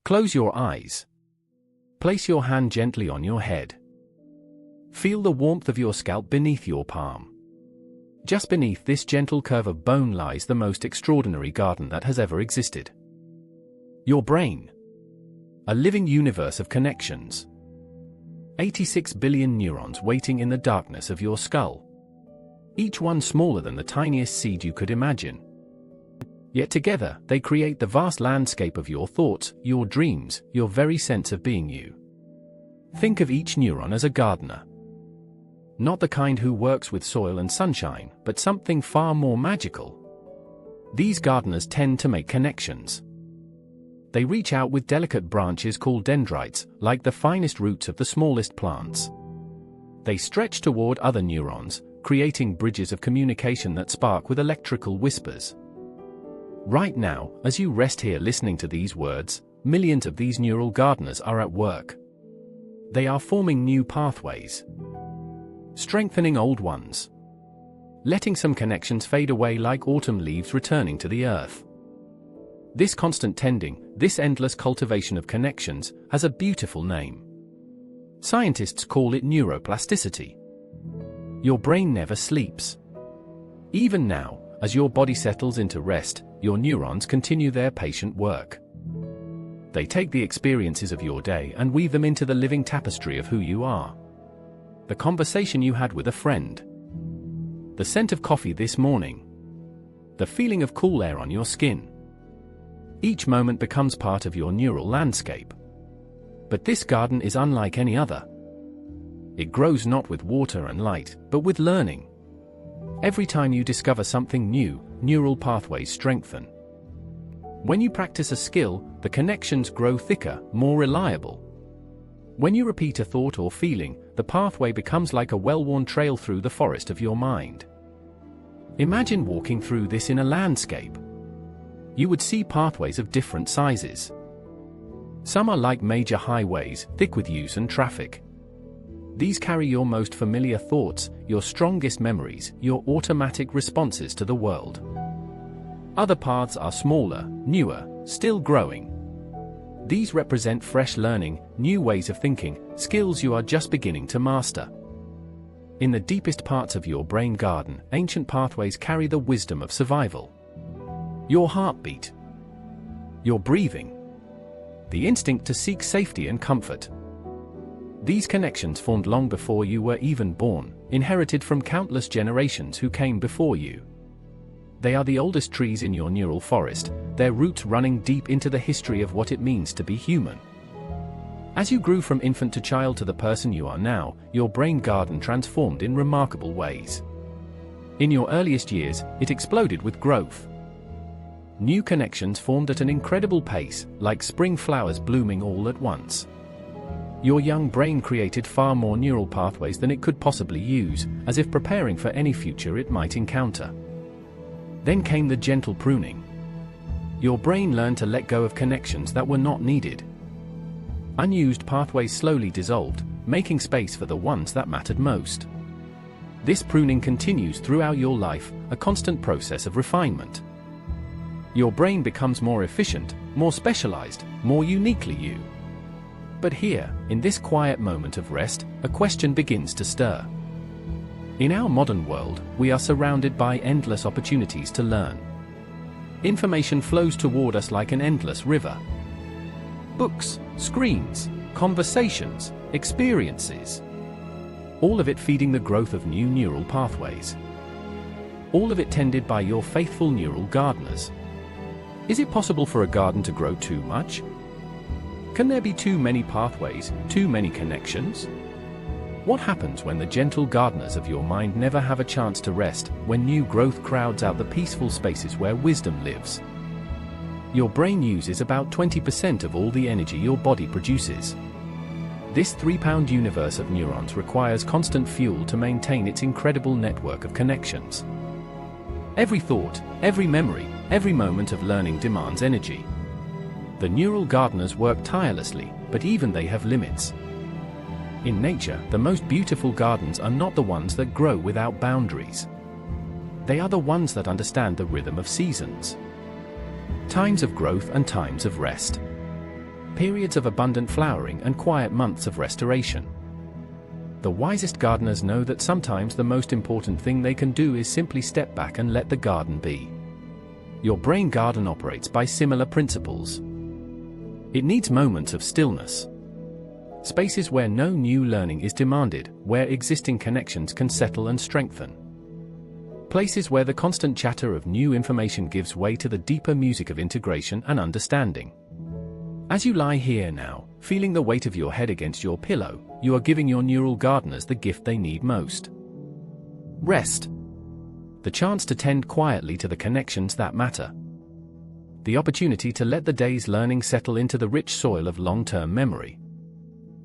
Close your eyes. Place your hand gently on your head. Feel the warmth of your scalp beneath your palm. Just beneath this gentle curve of bone lies the most extraordinary garden that has ever existed. Your brain. A living universe of connections. 86 billion neurons waiting in the darkness of your skull. Each one smaller than the tiniest seed you could imagine. Yet together, they create the vast landscape of your thoughts, your dreams, your very sense of being you. Think of each neuron as a gardener. Not the kind who works with soil and sunshine, but something far more magical. These gardeners tend to make connections. They reach out with delicate branches called dendrites, like the finest roots of the smallest plants. They stretch toward other neurons, creating bridges of communication that spark with electrical whispers. Right now, as you rest here listening to these words, millions of these neural gardeners are at work. They are forming new pathways, strengthening old ones, letting some connections fade away like autumn leaves returning to the earth. This constant tending, this endless cultivation of connections, has a beautiful name. Scientists call it neuroplasticity. Your brain never sleeps. Even now, as your body settles into rest, your neurons continue their patient work. They take the experiences of your day and weave them into the living tapestry of who you are. The conversation you had with a friend. The scent of coffee this morning. The feeling of cool air on your skin. Each moment becomes part of your neural landscape. But this garden is unlike any other. It grows not with water and light, but with learning. Every time you discover something new, neural pathways strengthen. When you practice a skill, the connections grow thicker, more reliable. When you repeat a thought or feeling, the pathway becomes like a well-worn trail through the forest of your mind. Imagine walking through this in a landscape. You would see pathways of different sizes. Some are like major highways, thick with use and traffic. These carry your most familiar thoughts, your strongest memories, your automatic responses to the world. Other paths are smaller, newer, still growing. These represent fresh learning, new ways of thinking, skills you are just beginning to master. In the deepest parts of your brain garden, ancient pathways carry the wisdom of survival. Your heartbeat. Your breathing. The instinct to seek safety and comfort. These connections formed long before you were even born, inherited from countless generations who came before you. They are the oldest trees in your neural forest, their roots running deep into the history of what it means to be human. As you grew from infant to child to the person you are now, your brain garden transformed in remarkable ways. In your earliest years, it exploded with growth. New connections formed at an incredible pace, like spring flowers blooming all at once. Your young brain created far more neural pathways than it could possibly use, as if preparing for any future it might encounter. Then came the gentle pruning. Your brain learned to let go of connections that were not needed. Unused pathways slowly dissolved, making space for the ones that mattered most. This pruning continues throughout your life, a constant process of refinement. Your brain becomes more efficient, more specialized, more uniquely you. But here, in this quiet moment of rest, a question begins to stir. In our modern world, we are surrounded by endless opportunities to learn. Information flows toward us like an endless river. Books, screens, conversations, experiences. All of it feeding the growth of new neural pathways. All of it tended by your faithful neural gardeners. Is it possible for a garden to grow too much? Can there be too many pathways, too many connections? What happens when the gentle gardeners of your mind never have a chance to rest, when new growth crowds out the peaceful spaces where wisdom lives? Your brain uses about 20% of all the energy your body produces. This 3-pound universe of neurons requires constant fuel to maintain its incredible network of connections. Every thought, every memory, every moment of learning demands energy. The neural gardeners work tirelessly, but even they have limits. In nature, the most beautiful gardens are not the ones that grow without boundaries. They are the ones that understand the rhythm of seasons. Times of growth and times of rest. periods of abundant flowering and quiet months of restoration. The wisest gardeners know that sometimes the most important thing they can do is simply step back and let the garden be. Your brain garden operates by similar principles. It needs moments of stillness. Spaces where no new learning is demanded, where existing connections can settle and strengthen. Places where the constant chatter of new information gives way to the deeper music of integration and understanding. As you lie here now, feeling the weight of your head against your pillow, you are giving your neural gardeners the gift they need most. Rest. The chance to tend quietly to the connections that matter. The opportunity to let the day's learning settle into the rich soil of long-term memory.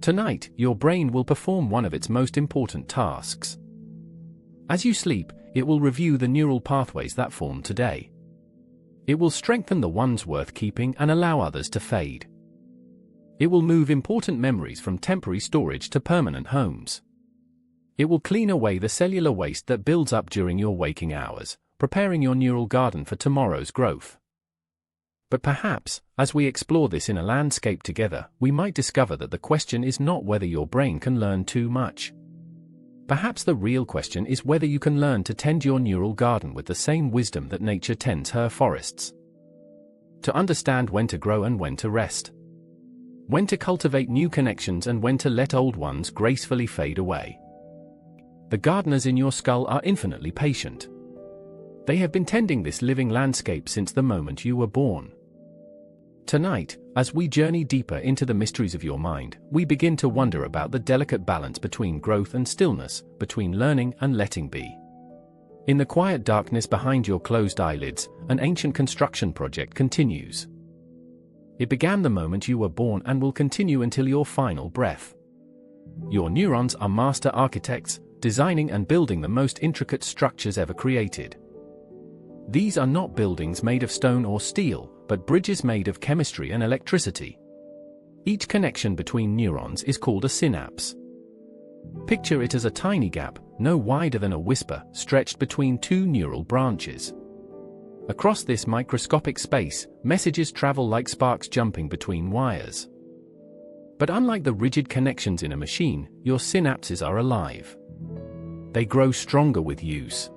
Tonight, your brain will perform one of its most important tasks. As you sleep, it will review the neural pathways that formed today. It will strengthen the ones worth keeping and allow others to fade. It will move important memories from temporary storage to permanent homes. It will clean away the cellular waste that builds up during your waking hours, preparing your neural garden for tomorrow's growth. But perhaps, as we explore this in a landscape together, we might discover that the question is not whether your brain can learn too much. Perhaps the real question is whether you can learn to tend your neural garden with the same wisdom that nature tends her forests. To understand when to grow and when to rest. When to cultivate new connections and when to let old ones gracefully fade away. The gardeners in your skull are infinitely patient. They have been tending this living landscape since the moment you were born. Tonight, as we journey deeper into the mysteries of your mind, we begin to wonder about the delicate balance between growth and stillness, between learning and letting be. In the quiet darkness behind your closed eyelids, an ancient construction project continues. It began the moment you were born and will continue until your final breath. Your neurons are master architects, designing and building the most intricate structures ever created. These are not buildings made of stone or steel, but bridges made of chemistry and electricity. Each connection between neurons is called a synapse. Picture it as a tiny gap, no wider than a whisper, stretched between two neural branches. Across this microscopic space, messages travel like sparks jumping between wires. But unlike the rigid connections in a machine, your synapses are alive. They grow stronger with use.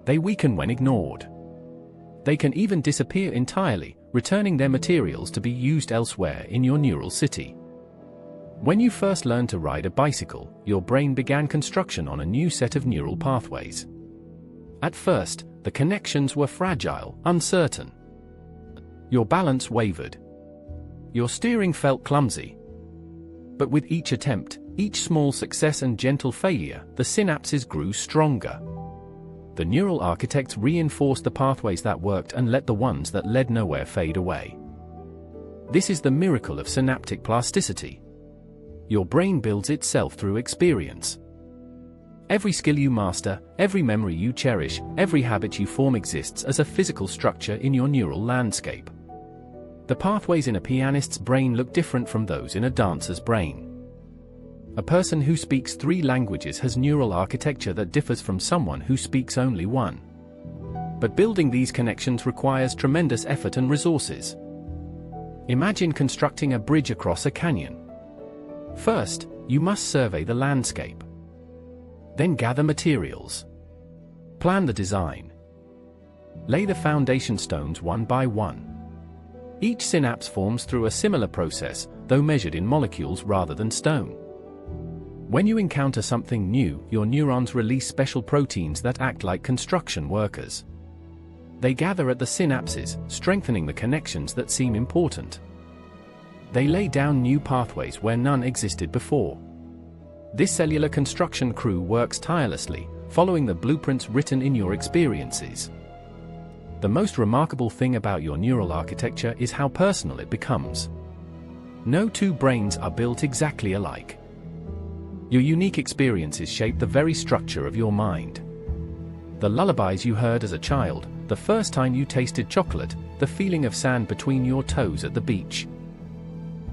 They weaken when ignored. They can even disappear entirely, returning their materials to be used elsewhere in your neural city. When you first learned to ride a bicycle, your brain began construction on a new set of neural pathways. At first, the connections were fragile, uncertain. Your balance wavered. Your steering felt clumsy. But with each attempt, each small success and gentle failure, the synapses grew stronger. The neural architects reinforced the pathways that worked and let the ones that led nowhere fade away. This is the miracle of synaptic plasticity. Your brain builds itself through experience. Every skill you master, every memory you cherish, every habit you form exists as a physical structure in your neural landscape. The pathways in a pianist's brain look different from those in a dancer's brain. A person who speaks 3 languages has neural architecture that differs from someone who speaks only one. But building these connections requires tremendous effort and resources. Imagine constructing a bridge across a canyon. First, you must survey the landscape. Then gather materials. Plan the design. Lay the foundation stones one by one. Each synapse forms through a similar process, though measured in molecules rather than stone. When you encounter something new, your neurons release special proteins that act like construction workers. They gather at the synapses, strengthening the connections that seem important. They lay down new pathways where none existed before. This cellular construction crew works tirelessly, following the blueprints written in your experiences. The most remarkable thing about your neural architecture is how personal it becomes. No 2 brains are built exactly alike. Your unique experiences shape the very structure of your mind. The lullabies you heard as a child, the first time you tasted chocolate, the feeling of sand between your toes at the beach.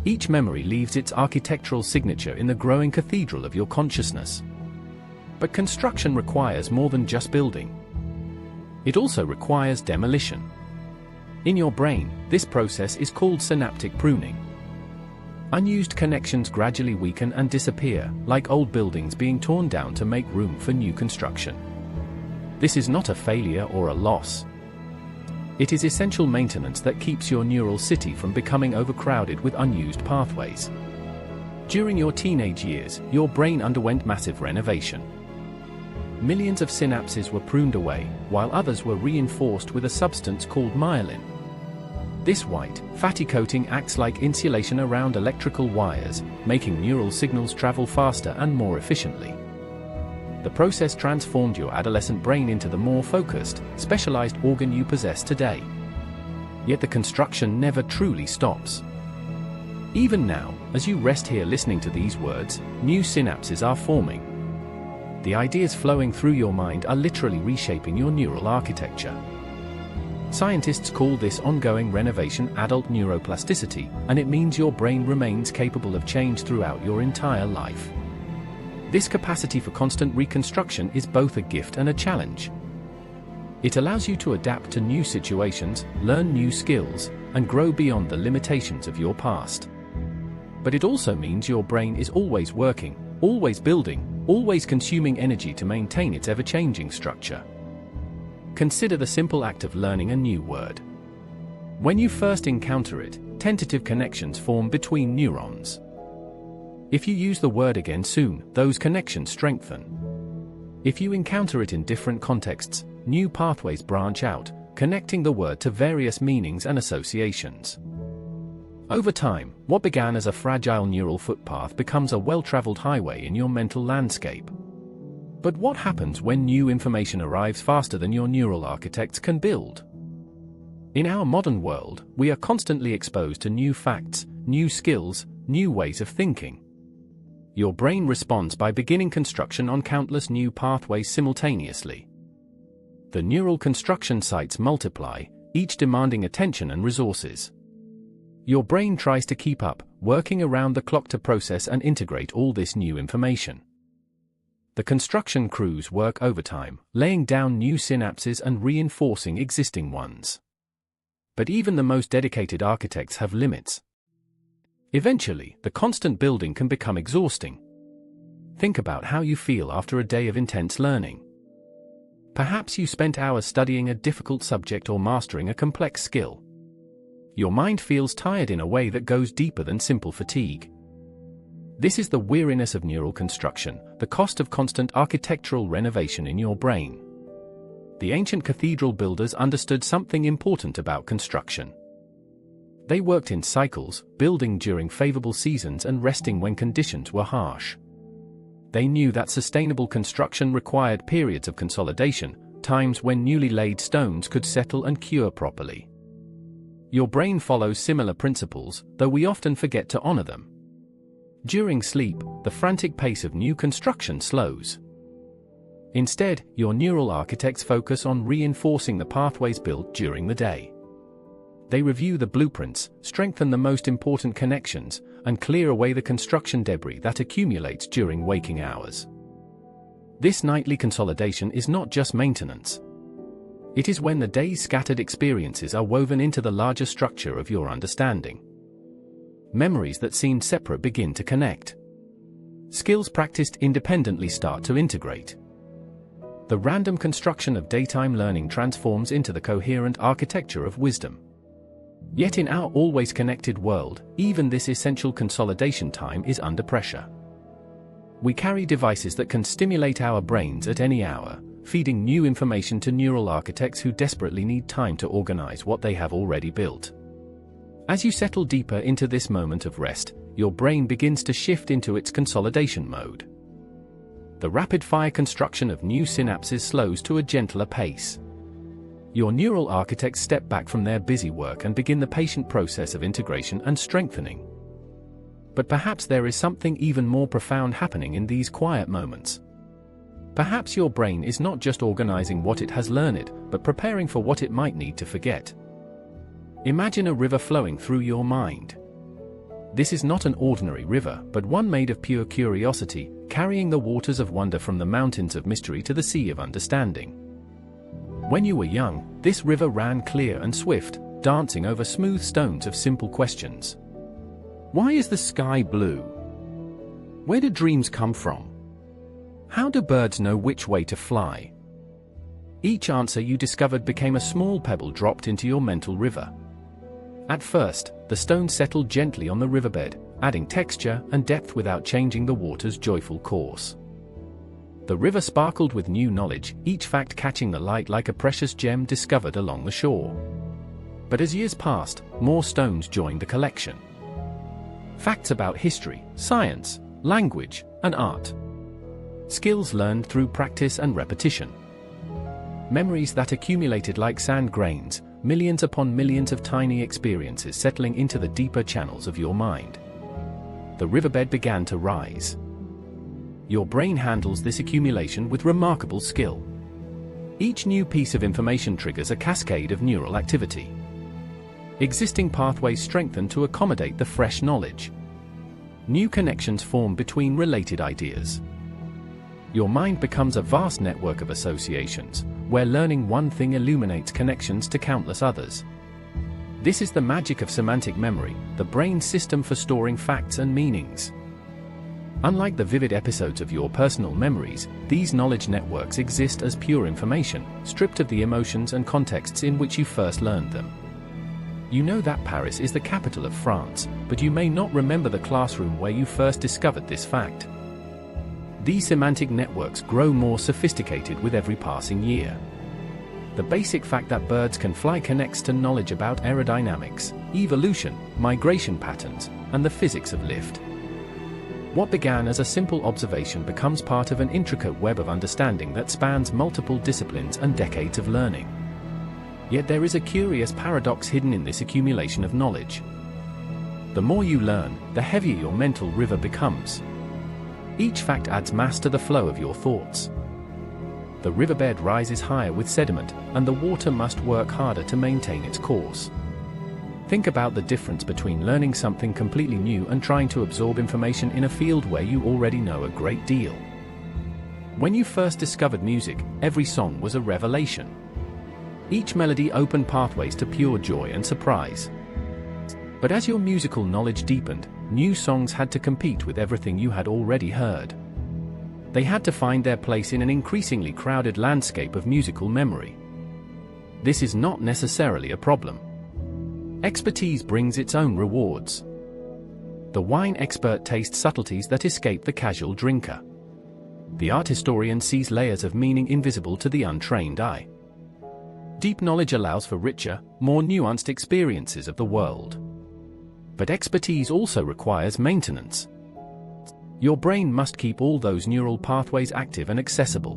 Each memory leaves its architectural signature in the growing cathedral of your consciousness. But construction requires more than just building. It also requires demolition. In your brain, this process is called synaptic pruning. Unused connections gradually weaken and disappear, like old buildings being torn down to make room for new construction. This is not a failure or a loss. It is essential maintenance that keeps your neural city from becoming overcrowded with unused pathways. During your teenage years, your brain underwent massive renovation. Millions of synapses were pruned away, while others were reinforced with a substance called myelin. This white, fatty coating acts like insulation around electrical wires, making neural signals travel faster and more efficiently. The process transformed your adolescent brain into the more focused, specialized organ you possess today. Yet the construction never truly stops. Even now, as you rest here listening to these words, new synapses are forming. The ideas flowing through your mind are literally reshaping your neural architecture. Scientists call this ongoing renovation adult neuroplasticity, and it means your brain remains capable of change throughout your entire life. This capacity for constant reconstruction is both a gift and a challenge. It allows you to adapt to new situations, learn new skills, and grow beyond the limitations of your past. But it also means your brain is always working, always building, always consuming energy to maintain its ever-changing structure. Consider the simple act of learning a new word. When you first encounter it, tentative connections form between neurons. If you use the word again soon, those connections strengthen. If you encounter it in different contexts, new pathways branch out, connecting the word to various meanings and associations. Over time, what began as a fragile neural footpath becomes a well-traveled highway in your mental landscape. But what happens when new information arrives faster than your neural architects can build? In our modern world, we are constantly exposed to new facts, new skills, new ways of thinking. Your brain responds by beginning construction on countless new pathways simultaneously. The neural construction sites multiply, each demanding attention and resources. Your brain tries to keep up, working around the clock to process and integrate all this new information. The construction crews work overtime, laying down new synapses and reinforcing existing ones. But even the most dedicated architects have limits. Eventually, the constant building can become exhausting. Think about how you feel after a day of intense learning. Perhaps you spent hours studying a difficult subject or mastering a complex skill. Your mind feels tired in a way that goes deeper than simple fatigue. This is the weariness of neural construction, the cost of constant architectural renovation in your brain. The ancient cathedral builders understood something important about construction. They worked in cycles, building during favorable seasons and resting when conditions were harsh. They knew that sustainable construction required periods of consolidation, times when newly laid stones could settle and cure properly. Your brain follows similar principles, though we often forget to honor them. During sleep, the frantic pace of new construction slows. Instead, your neural architects focus on reinforcing the pathways built during the day. They review the blueprints, strengthen the most important connections, and clear away the construction debris that accumulates during waking hours. This nightly consolidation is not just maintenance. It is when the day's scattered experiences are woven into the larger structure of your understanding. Memories that seemed separate begin to connect. Skills practiced independently start to integrate. The random construction of daytime learning transforms into the coherent architecture of wisdom. Yet in our always connected world, even this essential consolidation time is under pressure. We carry devices that can stimulate our brains at any hour, feeding new information to neural architects who desperately need time to organize what they have already built. As you settle deeper into this moment of rest, your brain begins to shift into its consolidation mode. The rapid-fire construction of new synapses slows to a gentler pace. Your neural architects step back from their busy work and begin the patient process of integration and strengthening. But perhaps there is something even more profound happening in these quiet moments. Perhaps your brain is not just organizing what it has learned, but preparing for what it might need to forget. Imagine a river flowing through your mind. This is not an ordinary river, but one made of pure curiosity, carrying the waters of wonder from the mountains of mystery to the sea of understanding. When you were young, this river ran clear and swift, dancing over smooth stones of simple questions. Why is the sky blue? Where do dreams come from? How do birds know which way to fly? Each answer you discovered became a small pebble dropped into your mental river. At first, the stone settled gently on the riverbed, adding texture and depth without changing the water's joyful course. The river sparkled with new knowledge, each fact catching the light like a precious gem discovered along the shore. But as years passed, more stones joined the collection. Facts about history, science, language, and art. Skills learned through practice and repetition. Memories that accumulated like sand grains, millions upon millions of tiny experiences settling into the deeper channels of your mind. The riverbed began to rise. Your brain handles this accumulation with remarkable skill. Each new piece of information triggers a cascade of neural activity. Existing pathways strengthen to accommodate the fresh knowledge. New connections form between related ideas. Your mind becomes a vast network of associations, where learning one thing illuminates connections to countless others. This is the magic of semantic memory, the brain's system for storing facts and meanings. Unlike the vivid episodes of your personal memories, these knowledge networks exist as pure information, stripped of the emotions and contexts in which you first learned them. You know that Paris is the capital of France, but you may not remember the classroom where you first discovered this fact. These semantic networks grow more sophisticated with every passing year. The basic fact that birds can fly connects to knowledge about aerodynamics, evolution, migration patterns, and the physics of lift. What began as a simple observation becomes part of an intricate web of understanding that spans multiple disciplines and decades of learning. Yet there is a curious paradox hidden in this accumulation of knowledge. The more you learn, the heavier your mental river becomes. Each fact adds mass to the flow of your thoughts. The riverbed rises higher with sediment, and the water must work harder to maintain its course. Think about the difference between learning something completely new and trying to absorb information in a field where you already know a great deal. When you first discovered music, every song was a revelation. Each melody opened pathways to pure joy and surprise. But as your musical knowledge deepened, new songs had to compete with everything you had already heard. They had to find their place in an increasingly crowded landscape of musical memory. This is not necessarily a problem. Expertise brings its own rewards. The wine expert tastes subtleties that escape the casual drinker. The art historian sees layers of meaning invisible to the untrained eye. Deep knowledge allows for richer, more nuanced experiences of the world. But expertise also requires maintenance. Your brain must keep all those neural pathways active and accessible.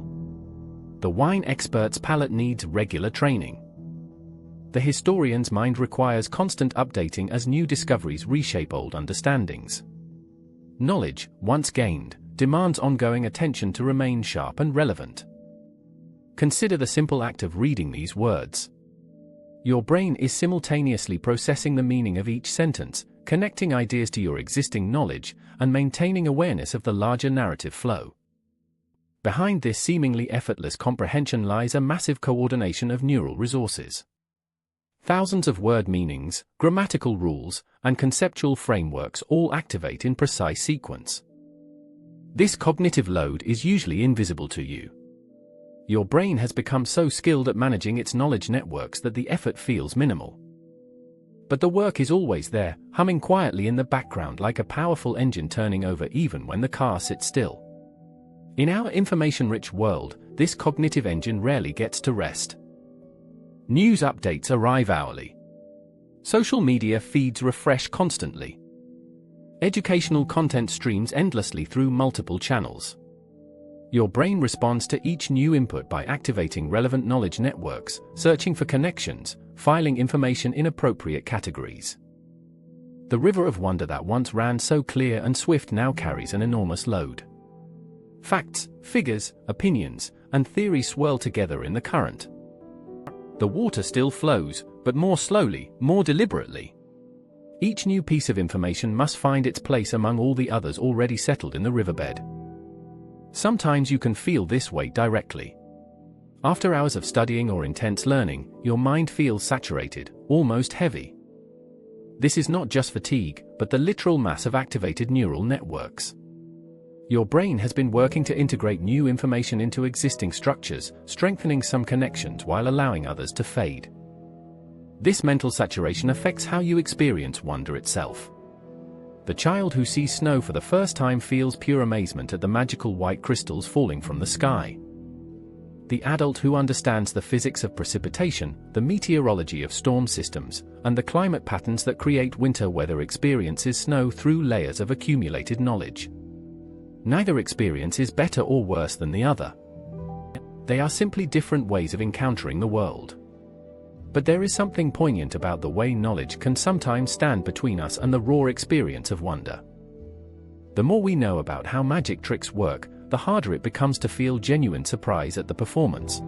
The wine expert's palate needs regular training. The historian's mind requires constant updating as new discoveries reshape old understandings. Knowledge, once gained, demands ongoing attention to remain sharp and relevant. Consider the simple act of reading these words. Your brain is simultaneously processing the meaning of each sentence, connecting ideas to your existing knowledge, and maintaining awareness of the larger narrative flow. Behind this seemingly effortless comprehension lies a massive coordination of neural resources. Thousands of word meanings, grammatical rules, and conceptual frameworks all activate in precise sequence. This cognitive load is usually invisible to you. Your brain has become so skilled at managing its knowledge networks that the effort feels minimal. But the work is always there, humming quietly in the background like a powerful engine turning over even when the car sits still. In our information-rich world, this cognitive engine rarely gets to rest. News updates arrive hourly. Social media feeds refresh constantly. Educational content streams endlessly through multiple channels. Your brain responds to each new input by activating relevant knowledge networks, searching for connections, filing information in appropriate categories. The river of wonder that once ran so clear and swift now carries an enormous load. Facts, figures, opinions, and theories swirl together in the current. The water still flows, but more slowly, more deliberately. Each new piece of information must find its place among all the others already settled in the riverbed. Sometimes you can feel this weight directly. After hours of studying or intense learning, your mind feels saturated, almost heavy. This is not just fatigue, but the literal mass of activated neural networks. Your brain has been working to integrate new information into existing structures, strengthening some connections while allowing others to fade. This mental saturation affects how you experience wonder itself. The child who sees snow for the first time feels pure amazement at the magical white crystals falling from the sky. The adult who understands the physics of precipitation, the meteorology of storm systems, and the climate patterns that create winter weather experiences snow through layers of accumulated knowledge. Neither experience is better or worse than the other. They are simply different ways of encountering the world. But there is something poignant about the way knowledge can sometimes stand between us and the raw experience of wonder. The more we know about how magic tricks work, the harder it becomes to feel genuine surprise at the performance.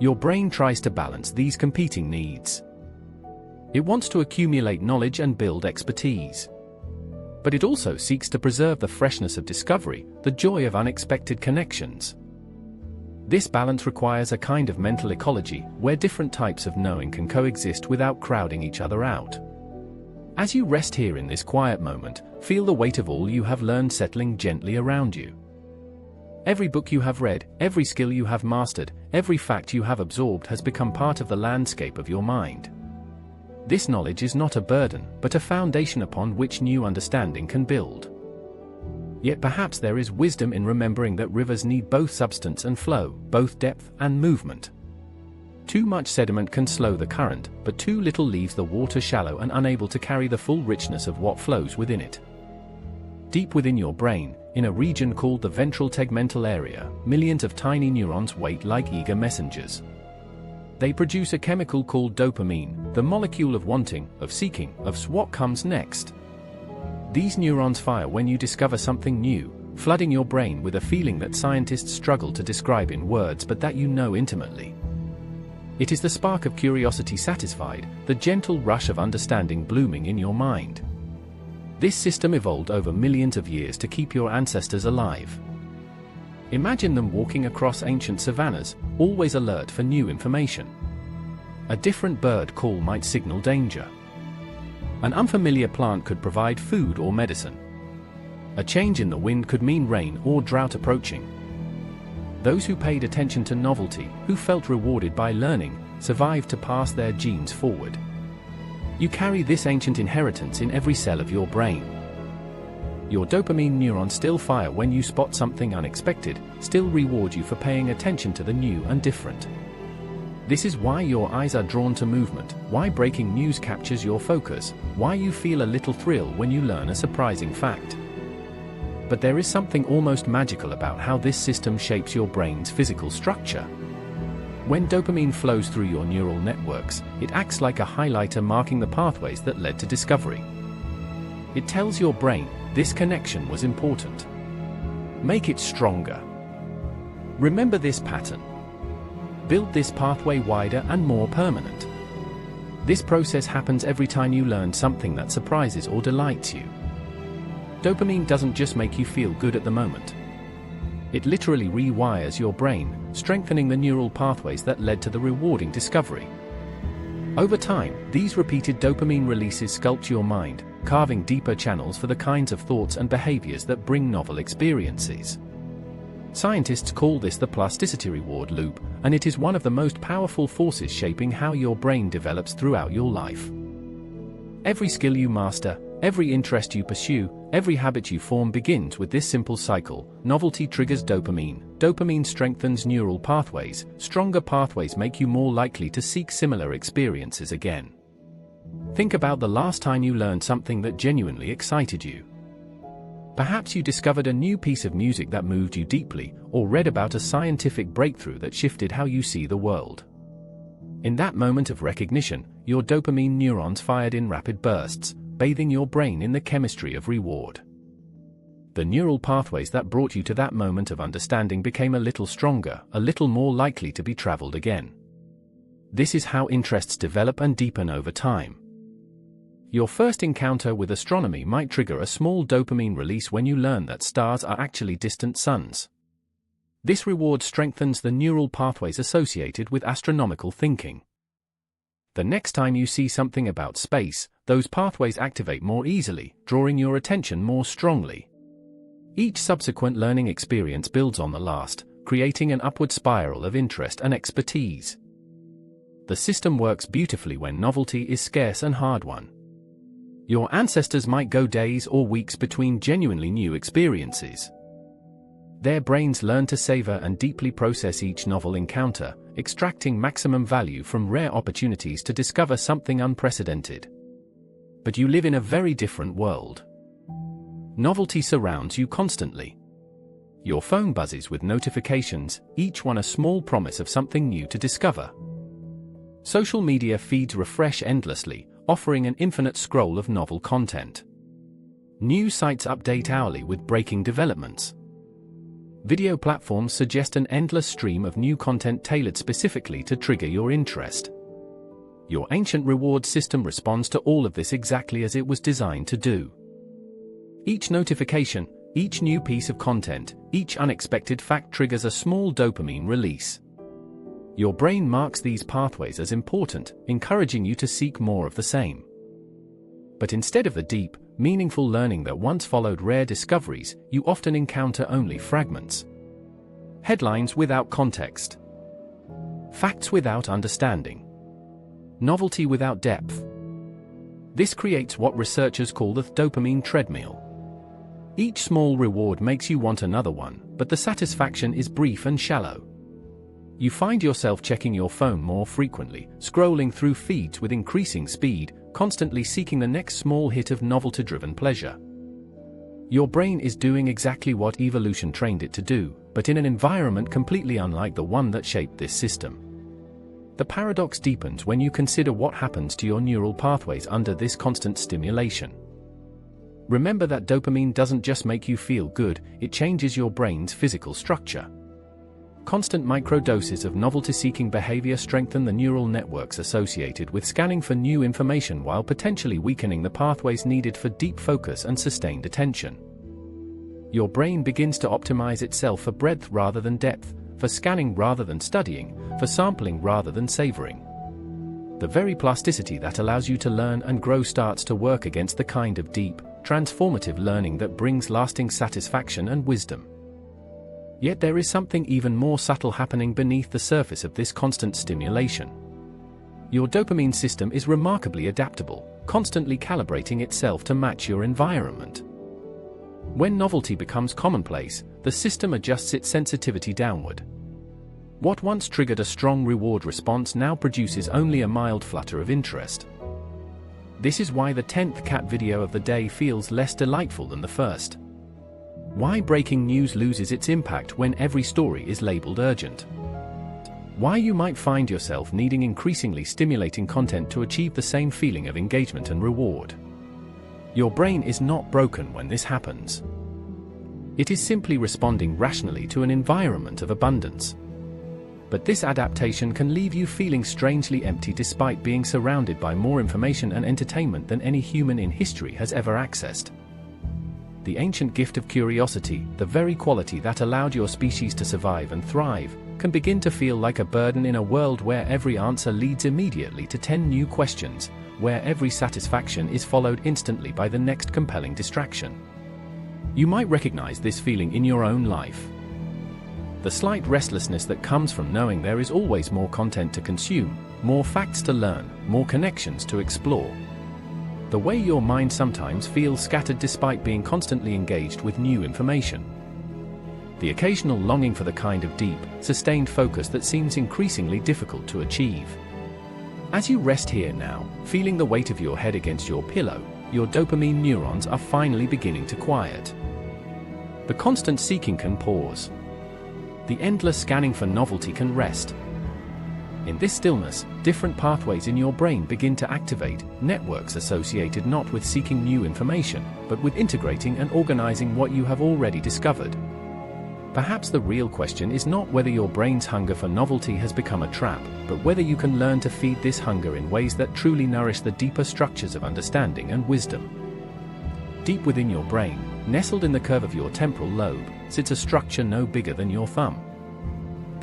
Your brain tries to balance these competing needs. It wants to accumulate knowledge and build expertise. But it also seeks to preserve the freshness of discovery, the joy of unexpected connections. This balance requires a kind of mental ecology, where different types of knowing can coexist without crowding each other out. As you rest here in this quiet moment, feel the weight of all you have learned settling gently around you. Every book you have read, every skill you have mastered, every fact you have absorbed has become part of the landscape of your mind. This knowledge is not a burden, but a foundation upon which new understanding can build. Yet perhaps there is wisdom in remembering that rivers need both substance and flow, both depth and movement. Too much sediment can slow the current, but too little leaves the water shallow and unable to carry the full richness of what flows within it. Deep within your brain, in a region called the ventral tegmental area, millions of tiny neurons wait like eager messengers. They produce a chemical called dopamine, the molecule of wanting, of seeking, of what comes next. These neurons fire when you discover something new, flooding your brain with a feeling that scientists struggle to describe in words but that you know intimately. It is the spark of curiosity satisfied, the gentle rush of understanding blooming in your mind. This system evolved over millions of years to keep your ancestors alive. Imagine them walking across ancient savannas, always alert for new information. A different bird call might signal danger. An unfamiliar plant could provide food or medicine. A change in the wind could mean rain or drought approaching. Those who paid attention to novelty, who felt rewarded by learning, survived to pass their genes forward. You carry this ancient inheritance in every cell of your brain. Your dopamine neurons still fire when you spot something unexpected, still reward you for paying attention to the new and different. This is why your eyes are drawn to movement, why breaking news captures your focus, why you feel a little thrill when you learn a surprising fact. But there is something almost magical about how this system shapes your brain's physical structure. When dopamine flows through your neural networks, it acts like a highlighter marking the pathways that led to discovery. It tells your brain, this connection was important. Make it stronger. Remember this pattern. Build this pathway wider and more permanent. This process happens every time you learn something that surprises or delights you. Dopamine doesn't just make you feel good at the moment. It literally rewires your brain, strengthening the neural pathways that led to the rewarding discovery. Over time, these repeated dopamine releases sculpt your mind, carving deeper channels for the kinds of thoughts and behaviors that bring novel experiences. Scientists call this the plasticity reward loop, and it is one of the most powerful forces shaping how your brain develops throughout your life. Every skill you master, every interest you pursue, every habit you form begins with this simple cycle. Novelty triggers dopamine, dopamine strengthens neural pathways, stronger pathways make you more likely to seek similar experiences again. Think about the last time you learned something that genuinely excited you. Perhaps you discovered a new piece of music that moved you deeply, or read about a scientific breakthrough that shifted how you see the world. In that moment of recognition, your dopamine neurons fired in rapid bursts, bathing your brain in the chemistry of reward. The neural pathways that brought you to that moment of understanding became a little stronger, a little more likely to be traveled again. This is how interests develop and deepen over time. Your first encounter with astronomy might trigger a small dopamine release when you learn that stars are actually distant suns. This reward strengthens the neural pathways associated with astronomical thinking. The next time you see something about space, those pathways activate more easily, drawing your attention more strongly. Each subsequent learning experience builds on the last, creating an upward spiral of interest and expertise. The system works beautifully when novelty is scarce and hard-won. Your ancestors might go days or weeks between genuinely new experiences. Their brains learn to savor and deeply process each novel encounter, extracting maximum value from rare opportunities to discover something unprecedented. But you live in a very different world. Novelty surrounds you constantly. Your phone buzzes with notifications, each one a small promise of something new to discover. Social media feeds refresh endlessly, offering an infinite scroll of novel content. News sites update hourly with breaking developments. Video platforms suggest an endless stream of new content tailored specifically to trigger your interest. Your ancient reward system responds to all of this exactly as it was designed to do. Each notification, each new piece of content, each unexpected fact triggers a small dopamine release. Your brain marks these pathways as important, encouraging you to seek more of the same. But instead of the deep, meaningful learning that once followed rare discoveries, you often encounter only fragments. Headlines without context. Facts without understanding. Novelty without depth. This creates what researchers call the dopamine treadmill. Each small reward makes you want another one, but the satisfaction is brief and shallow. You find yourself checking your phone more frequently, scrolling through feeds with increasing speed, constantly seeking the next small hit of novelty-driven pleasure. Your brain is doing exactly what evolution trained it to do, but in an environment completely unlike the one that shaped this system. The paradox deepens when you consider what happens to your neural pathways under this constant stimulation. Remember that dopamine doesn't just make you feel good, it changes your brain's physical structure. Constant microdoses of novelty-seeking behavior strengthen the neural networks associated with scanning for new information while potentially weakening the pathways needed for deep focus and sustained attention. Your brain begins to optimize itself for breadth rather than depth, for scanning rather than studying, for sampling rather than savoring. The very plasticity that allows you to learn and grow starts to work against the kind of deep, transformative learning that brings lasting satisfaction and wisdom. Yet there is something even more subtle happening beneath the surface of this constant stimulation. Your dopamine system is remarkably adaptable, constantly calibrating itself to match your environment. When novelty becomes commonplace, the system adjusts its sensitivity downward. What once triggered a strong reward response now produces only a mild flutter of interest. This is why the 10th cat video of the day feels less delightful than the first. Why breaking news loses its impact when every story is labeled urgent. Why you might find yourself needing increasingly stimulating content to achieve the same feeling of engagement and reward. Your brain is not broken when this happens. It is simply responding rationally to an environment of abundance. But this adaptation can leave you feeling strangely empty despite being surrounded by more information and entertainment than any human in history has ever accessed. The ancient gift of curiosity, the very quality that allowed your species to survive and thrive, can begin to feel like a burden in a world where every answer leads immediately to 10 new questions, where every satisfaction is followed instantly by the next compelling distraction. You might recognize this feeling in your own life. The slight restlessness that comes from knowing there is always more content to consume, more facts to learn, more connections to explore. The way your mind sometimes feels scattered despite being constantly engaged with new information. The occasional longing for the kind of deep, sustained focus that seems increasingly difficult to achieve. As you rest here now, feeling the weight of your head against your pillow, your dopamine neurons are finally beginning to quiet. The constant seeking can pause. The endless scanning for novelty can rest. In this stillness, different pathways in your brain begin to activate, networks associated not with seeking new information, but with integrating and organizing what you have already discovered. Perhaps the real question is not whether your brain's hunger for novelty has become a trap, but whether you can learn to feed this hunger in ways that truly nourish the deeper structures of understanding and wisdom. Deep within your brain, nestled in the curve of your temporal lobe, sits a structure no bigger than your thumb.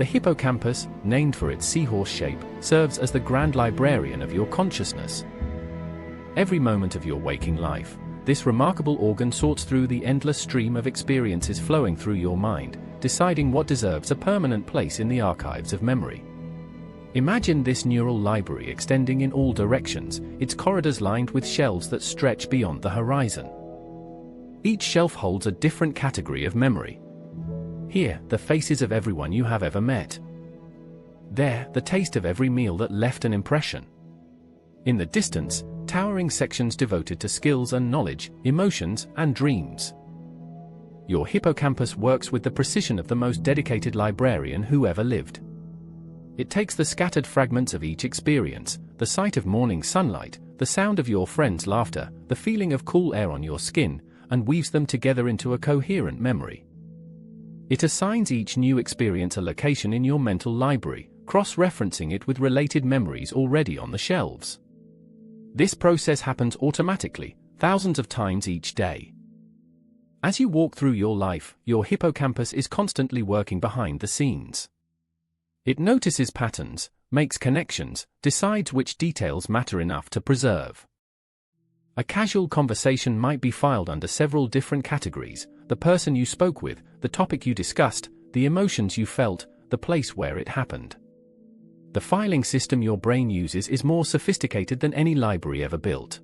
The hippocampus, named for its seahorse shape, serves as the grand librarian of your consciousness. Every moment of your waking life, this remarkable organ sorts through the endless stream of experiences flowing through your mind, deciding what deserves a permanent place in the archives of memory. Imagine this neural library extending in all directions, its corridors lined with shelves that stretch beyond the horizon. Each shelf holds a different category of memory. Here, the faces of everyone you have ever met. There, the taste of every meal that left an impression. In the distance, towering sections devoted to skills and knowledge, emotions, and dreams. Your hippocampus works with the precision of the most dedicated librarian who ever lived. It takes the scattered fragments of each experience, the sight of morning sunlight, the sound of your friend's laughter, the feeling of cool air on your skin, and weaves them together into a coherent memory. It assigns each new experience a location in your mental library, cross-referencing it with related memories already on the shelves. This process happens automatically, thousands of times each day. As you walk through your life, your hippocampus is constantly working behind the scenes. It notices patterns, makes connections, decides which details matter enough to preserve. A casual conversation might be filed under several different categories: the person you spoke with, the topic you discussed, the emotions you felt, the place where it happened. The filing system your brain uses is more sophisticated than any library ever built.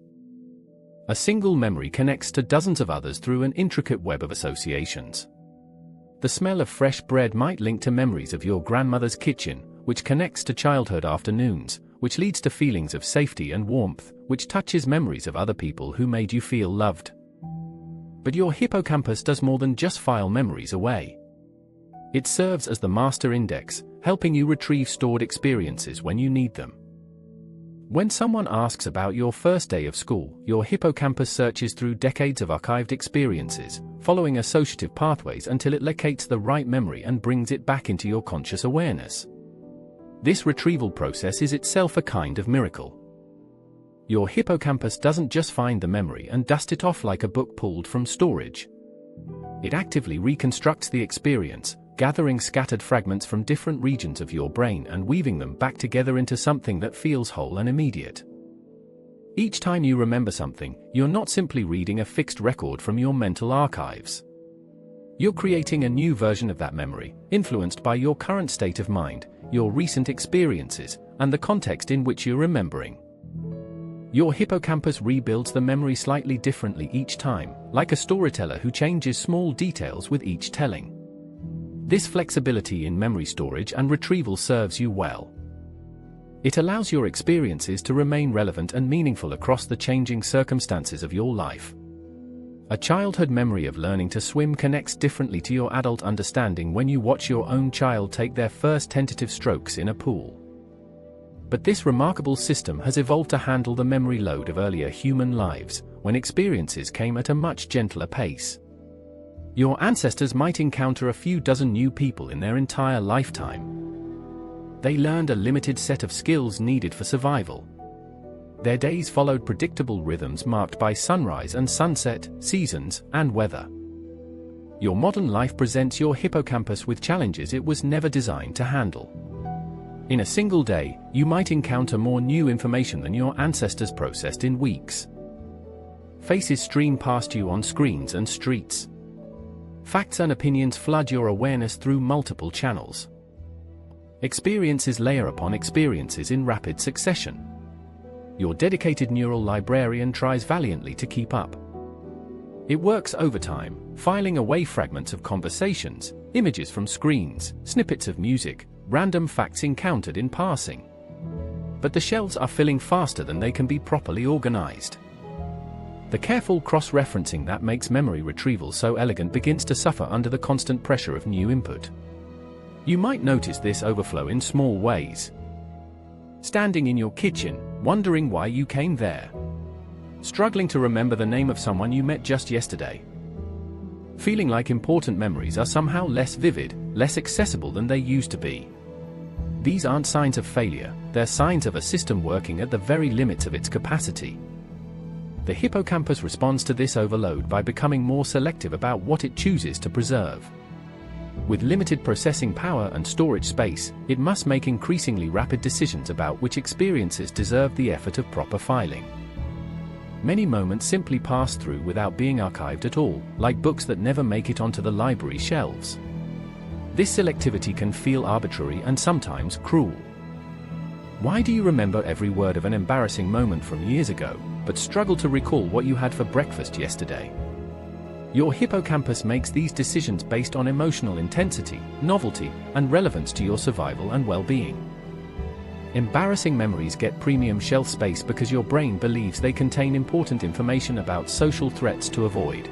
A single memory connects to dozens of others through an intricate web of associations. The smell of fresh bread might link to memories of your grandmother's kitchen, which connects to childhood afternoons, which leads to feelings of safety and warmth, which touches memories of other people who made you feel loved. But your hippocampus does more than just file memories away. It serves as the master index, helping you retrieve stored experiences when you need them. When someone asks about your first day of school, your hippocampus searches through decades of archived experiences, following associative pathways until it locates the right memory and brings it back into your conscious awareness. This retrieval process is itself a kind of miracle. Your hippocampus doesn't just find the memory and dust it off like a book pulled from storage. It actively reconstructs the experience, gathering scattered fragments from different regions of your brain and weaving them back together into something that feels whole and immediate. Each time you remember something, you're not simply reading a fixed record from your mental archives. You're creating a new version of that memory, influenced by your current state of mind, your recent experiences, and the context in which you're remembering. Your hippocampus rebuilds the memory slightly differently each time, like a storyteller who changes small details with each telling. This flexibility in memory storage and retrieval serves you well. It allows your experiences to remain relevant and meaningful across the changing circumstances of your life. A childhood memory of learning to swim connects differently to your adult understanding when you watch your own child take their first tentative strokes in a pool. But this remarkable system has evolved to handle the memory load of earlier human lives, when experiences came at a much gentler pace. Your ancestors might encounter a few dozen new people in their entire lifetime. They learned a limited set of skills needed for survival. Their days followed predictable rhythms marked by sunrise and sunset, seasons, and weather. Your modern life presents your hippocampus with challenges it was never designed to handle. In a single day, you might encounter more new information than your ancestors processed in weeks. Faces stream past you on screens and streets. Facts and opinions flood your awareness through multiple channels. Experiences layer upon experiences in rapid succession. Your dedicated neural librarian tries valiantly to keep up. It works overtime, filing away fragments of conversations, images from screens, snippets of music, random facts encountered in passing. But the shelves are filling faster than they can be properly organized. The careful cross-referencing that makes memory retrieval so elegant begins to suffer under the constant pressure of new input. You might notice this overflow in small ways. Standing in your kitchen, wondering why you came there. Struggling to remember the name of someone you met just yesterday. Feeling like important memories are somehow less vivid, less accessible than they used to be. These aren't signs of failure, they're signs of a system working at the very limits of its capacity. The hippocampus responds to this overload by becoming more selective about what it chooses to preserve. With limited processing power and storage space, it must make increasingly rapid decisions about which experiences deserve the effort of proper filing. Many moments simply pass through without being archived at all, like books that never make it onto the library shelves. This selectivity can feel arbitrary and sometimes cruel. Why do you remember every word of an embarrassing moment from years ago, but struggle to recall what you had for breakfast yesterday? Your hippocampus makes these decisions based on emotional intensity, novelty, and relevance to your survival and well-being. Embarrassing memories get premium shelf space because your brain believes they contain important information about social threats to avoid.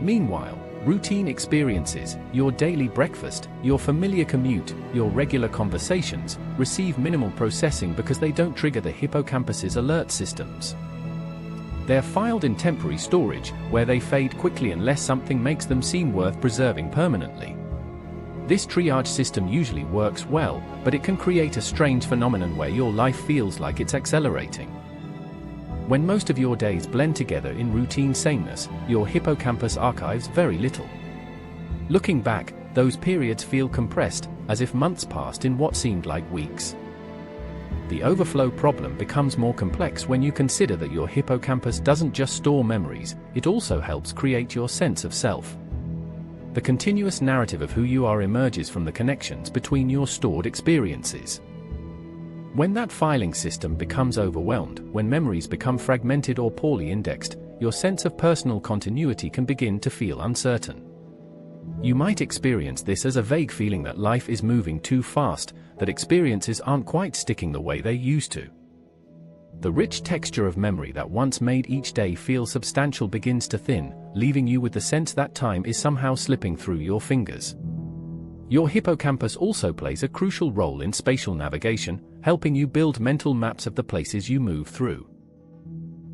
Meanwhile, routine experiences, your daily breakfast, your familiar commute, your regular conversations, receive minimal processing because they don't trigger the hippocampus's alert systems. They're filed in temporary storage, where they fade quickly unless something makes them seem worth preserving permanently. This triage system usually works well, but it can create a strange phenomenon where your life feels like it's accelerating. When most of your days blend together in routine sameness, your hippocampus archives very little. Looking back, those periods feel compressed, as if months passed in what seemed like weeks. The overflow problem becomes more complex when you consider that your hippocampus doesn't just store memories, it also helps create your sense of self. The continuous narrative of who you are emerges from the connections between your stored experiences. When that filing system becomes overwhelmed, when memories become fragmented or poorly indexed, your sense of personal continuity can begin to feel uncertain. You might experience this as a vague feeling that life is moving too fast, that experiences aren't quite sticking the way they used to. The rich texture of memory that once made each day feel substantial begins to thin, leaving you with the sense that time is somehow slipping through your fingers. Your hippocampus also plays a crucial role in spatial navigation, helping you build mental maps of the places you move through.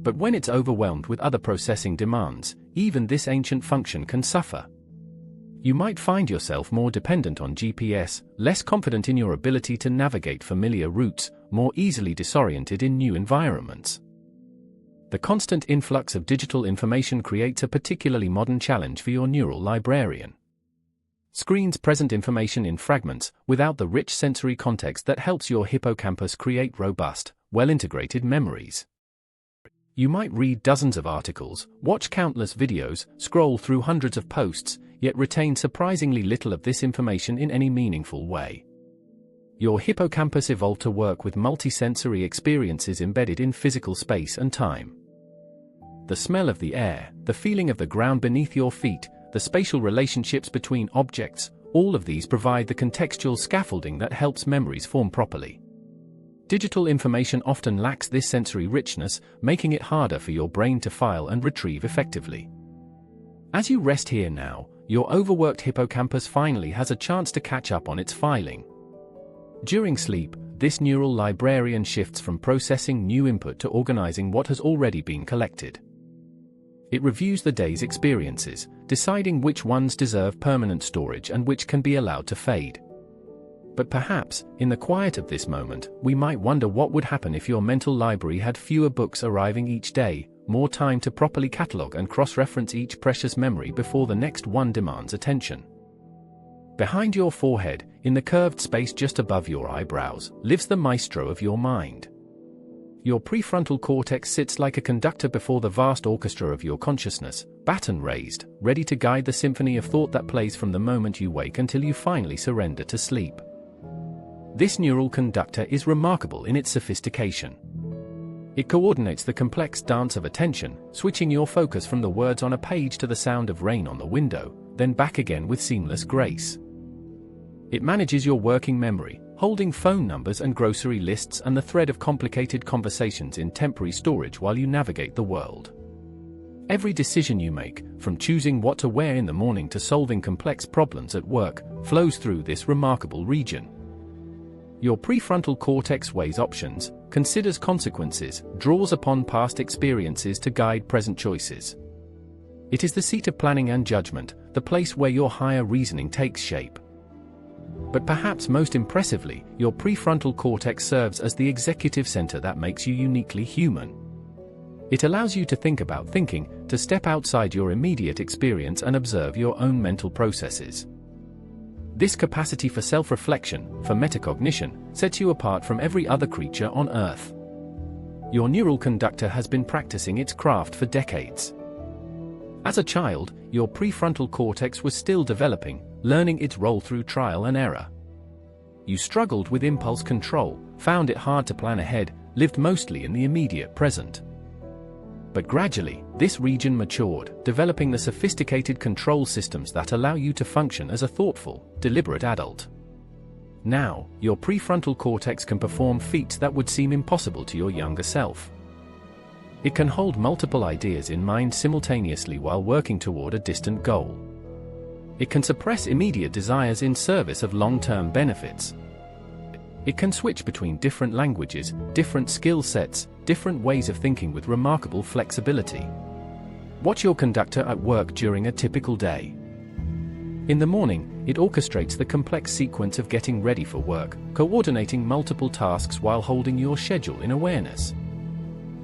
But when it's overwhelmed with other processing demands, even this ancient function can suffer. You might find yourself more dependent on GPS, less confident in your ability to navigate familiar routes, more easily disoriented in new environments. The constant influx of digital information creates a particularly modern challenge for your neural librarian. Screens present information in fragments, without the rich sensory context that helps your hippocampus create robust, well-integrated memories. You might read dozens of articles, watch countless videos, scroll through hundreds of posts, yet retain surprisingly little of this information in any meaningful way. Your hippocampus evolved to work with multisensory experiences embedded in physical space and time. The smell of the air, the feeling of the ground beneath your feet, the spatial relationships between objects, all of these provide the contextual scaffolding that helps memories form properly. Digital information often lacks this sensory richness, making it harder for your brain to file and retrieve effectively. As you rest here now, your overworked hippocampus finally has a chance to catch up on its filing. During sleep, this neural librarian shifts from processing new input to organizing what has already been collected. It reviews the day's experiences, deciding which ones deserve permanent storage and which can be allowed to fade. But perhaps, in the quiet of this moment, we might wonder what would happen if your mental library had fewer books arriving each day, more time to properly catalog and cross-reference each precious memory before the next one demands attention. Behind your forehead, in the curved space just above your eyebrows, lives the maestro of your mind. Your prefrontal cortex sits like a conductor before the vast orchestra of your consciousness, baton raised, ready to guide the symphony of thought that plays from the moment you wake until you finally surrender to sleep. This neural conductor is remarkable in its sophistication. It coordinates the complex dance of attention, switching your focus from the words on a page to the sound of rain on the window, then back again with seamless grace. It manages your working memory, holding phone numbers and grocery lists and the thread of complicated conversations in temporary storage while you navigate the world. Every decision you make, from choosing what to wear in the morning to solving complex problems at work, flows through this remarkable region. Your prefrontal cortex weighs options, considers consequences, draws upon past experiences to guide present choices. It is the seat of planning and judgment, the place where your higher reasoning takes shape. But perhaps most impressively, your prefrontal cortex serves as the executive center that makes you uniquely human. It allows you to think about thinking, to step outside your immediate experience and observe your own mental processes. This capacity for self-reflection, for metacognition, sets you apart from every other creature on Earth. Your neural conductor has been practicing its craft for decades. As a child, your prefrontal cortex was still developing, learning its role through trial and error. You struggled with impulse control, found it hard to plan ahead, lived mostly in the immediate present. But gradually, this region matured, developing the sophisticated control systems that allow you to function as a thoughtful, deliberate adult. Now, your prefrontal cortex can perform feats that would seem impossible to your younger self. It can hold multiple ideas in mind simultaneously while working toward a distant goal. It can suppress immediate desires in service of long-term benefits. It can switch between different languages, different skill sets, different ways of thinking with remarkable flexibility. Watch your conductor at work during a typical day. In the morning, it orchestrates the complex sequence of getting ready for work, coordinating multiple tasks while holding your schedule in awareness.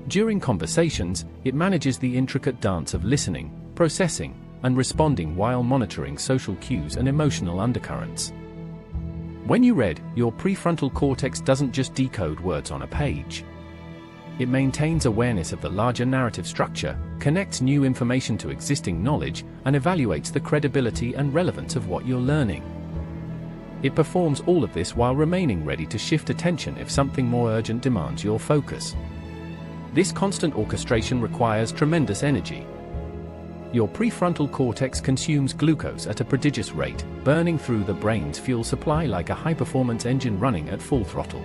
During conversations, it manages the intricate dance of listening, processing, and responding while monitoring social cues and emotional undercurrents. When you read, your prefrontal cortex doesn't just decode words on a page. It maintains awareness of the larger narrative structure, connects new information to existing knowledge, and evaluates the credibility and relevance of what you're learning. It performs all of this while remaining ready to shift attention if something more urgent demands your focus. This constant orchestration requires tremendous energy. Your prefrontal cortex consumes glucose at a prodigious rate, burning through the brain's fuel supply like a high-performance engine running at full throttle.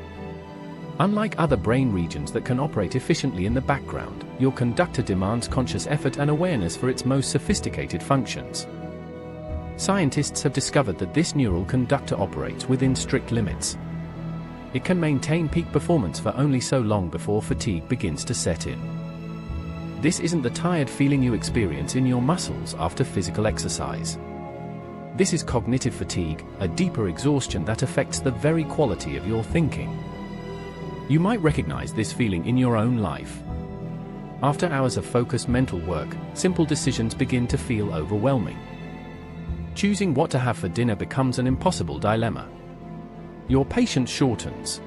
Unlike other brain regions that can operate efficiently in the background, your conductor demands conscious effort and awareness for its most sophisticated functions. Scientists have discovered that this neural conductor operates within strict limits. It can maintain peak performance for only so long before fatigue begins to set in. This isn't the tired feeling you experience in your muscles after physical exercise. This is cognitive fatigue, a deeper exhaustion that affects the very quality of your thinking. You might recognize this feeling in your own life. After hours of focused mental work, simple decisions begin to feel overwhelming. Choosing what to have for dinner becomes an impossible dilemma. Your patience shortens.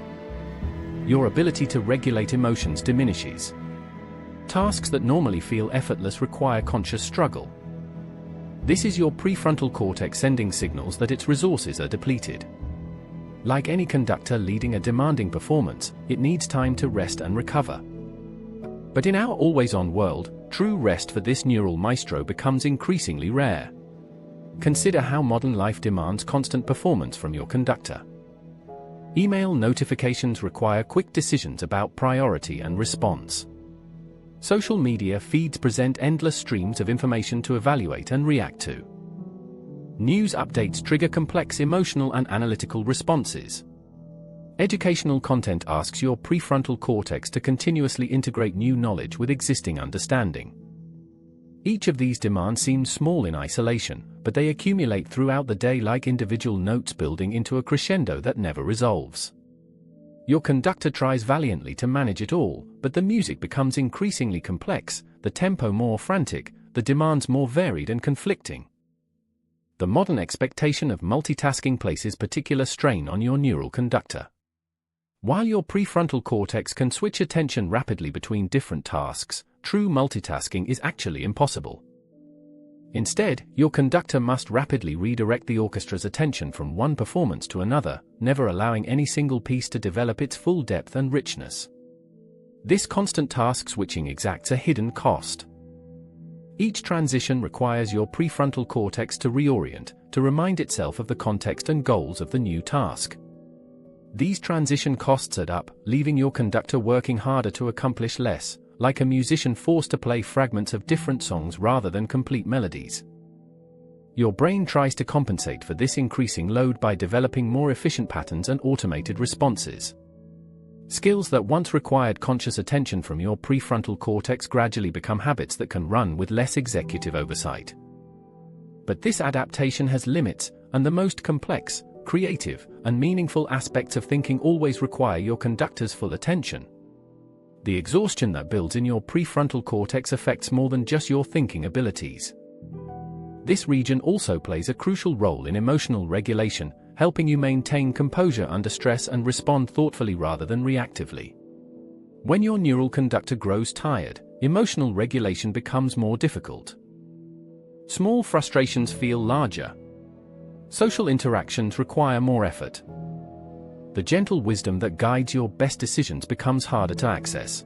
Your ability to regulate emotions diminishes. Tasks that normally feel effortless require conscious struggle. This is your prefrontal cortex sending signals that its resources are depleted. Like any conductor leading a demanding performance, it needs time to rest and recover. But in our always-on world, true rest for this neural maestro becomes increasingly rare. Consider how modern life demands constant performance from your conductor. Email notifications require quick decisions about priority and response. Social media feeds present endless streams of information to evaluate and react to. News updates trigger complex emotional and analytical responses. Educational content asks your prefrontal cortex to continuously integrate new knowledge with existing understanding. Each of these demands seems small in isolation, but they accumulate throughout the day like individual notes building into a crescendo that never resolves. Your conductor tries valiantly to manage it all, but the music becomes increasingly complex, the tempo more frantic, the demands more varied and conflicting. The modern expectation of multitasking places particular strain on your neural conductor. While your prefrontal cortex can switch attention rapidly between different tasks, true multitasking is actually impossible. Instead, your conductor must rapidly redirect the orchestra's attention from one performance to another, never allowing any single piece to develop its full depth and richness. This constant task switching exacts a hidden cost. Each transition requires your prefrontal cortex to reorient, to remind itself of the context and goals of the new task. These transition costs add up, leaving your conductor working harder to accomplish less, like a musician forced to play fragments of different songs rather than complete melodies. Your brain tries to compensate for this increasing load by developing more efficient patterns and automated responses. Skills that once required conscious attention from your prefrontal cortex gradually become habits that can run with less executive oversight. But this adaptation has limits, and the most complex, creative, and meaningful aspects of thinking always require your conductor's full attention. The exhaustion that builds in your prefrontal cortex affects more than just your thinking abilities. This region also plays a crucial role in emotional regulation, helping you maintain composure under stress and respond thoughtfully rather than reactively. When your neural conductor grows tired, emotional regulation becomes more difficult. Small frustrations feel larger. Social interactions require more effort. The gentle wisdom that guides your best decisions becomes harder to access.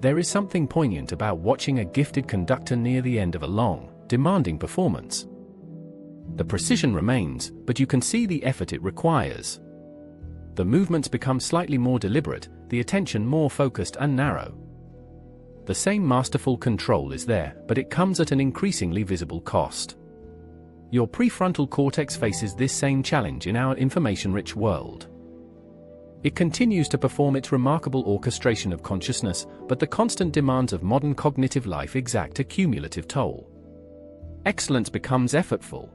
There is something poignant about watching a gifted conductor near the end of a long, demanding performance. The precision remains, but you can see the effort it requires. The movements become slightly more deliberate, the attention more focused and narrow. The same masterful control is there, but it comes at an increasingly visible cost. Your prefrontal cortex faces this same challenge in our information-rich world. It continues to perform its remarkable orchestration of consciousness, but the constant demands of modern cognitive life exact a cumulative toll. Excellence becomes effortful.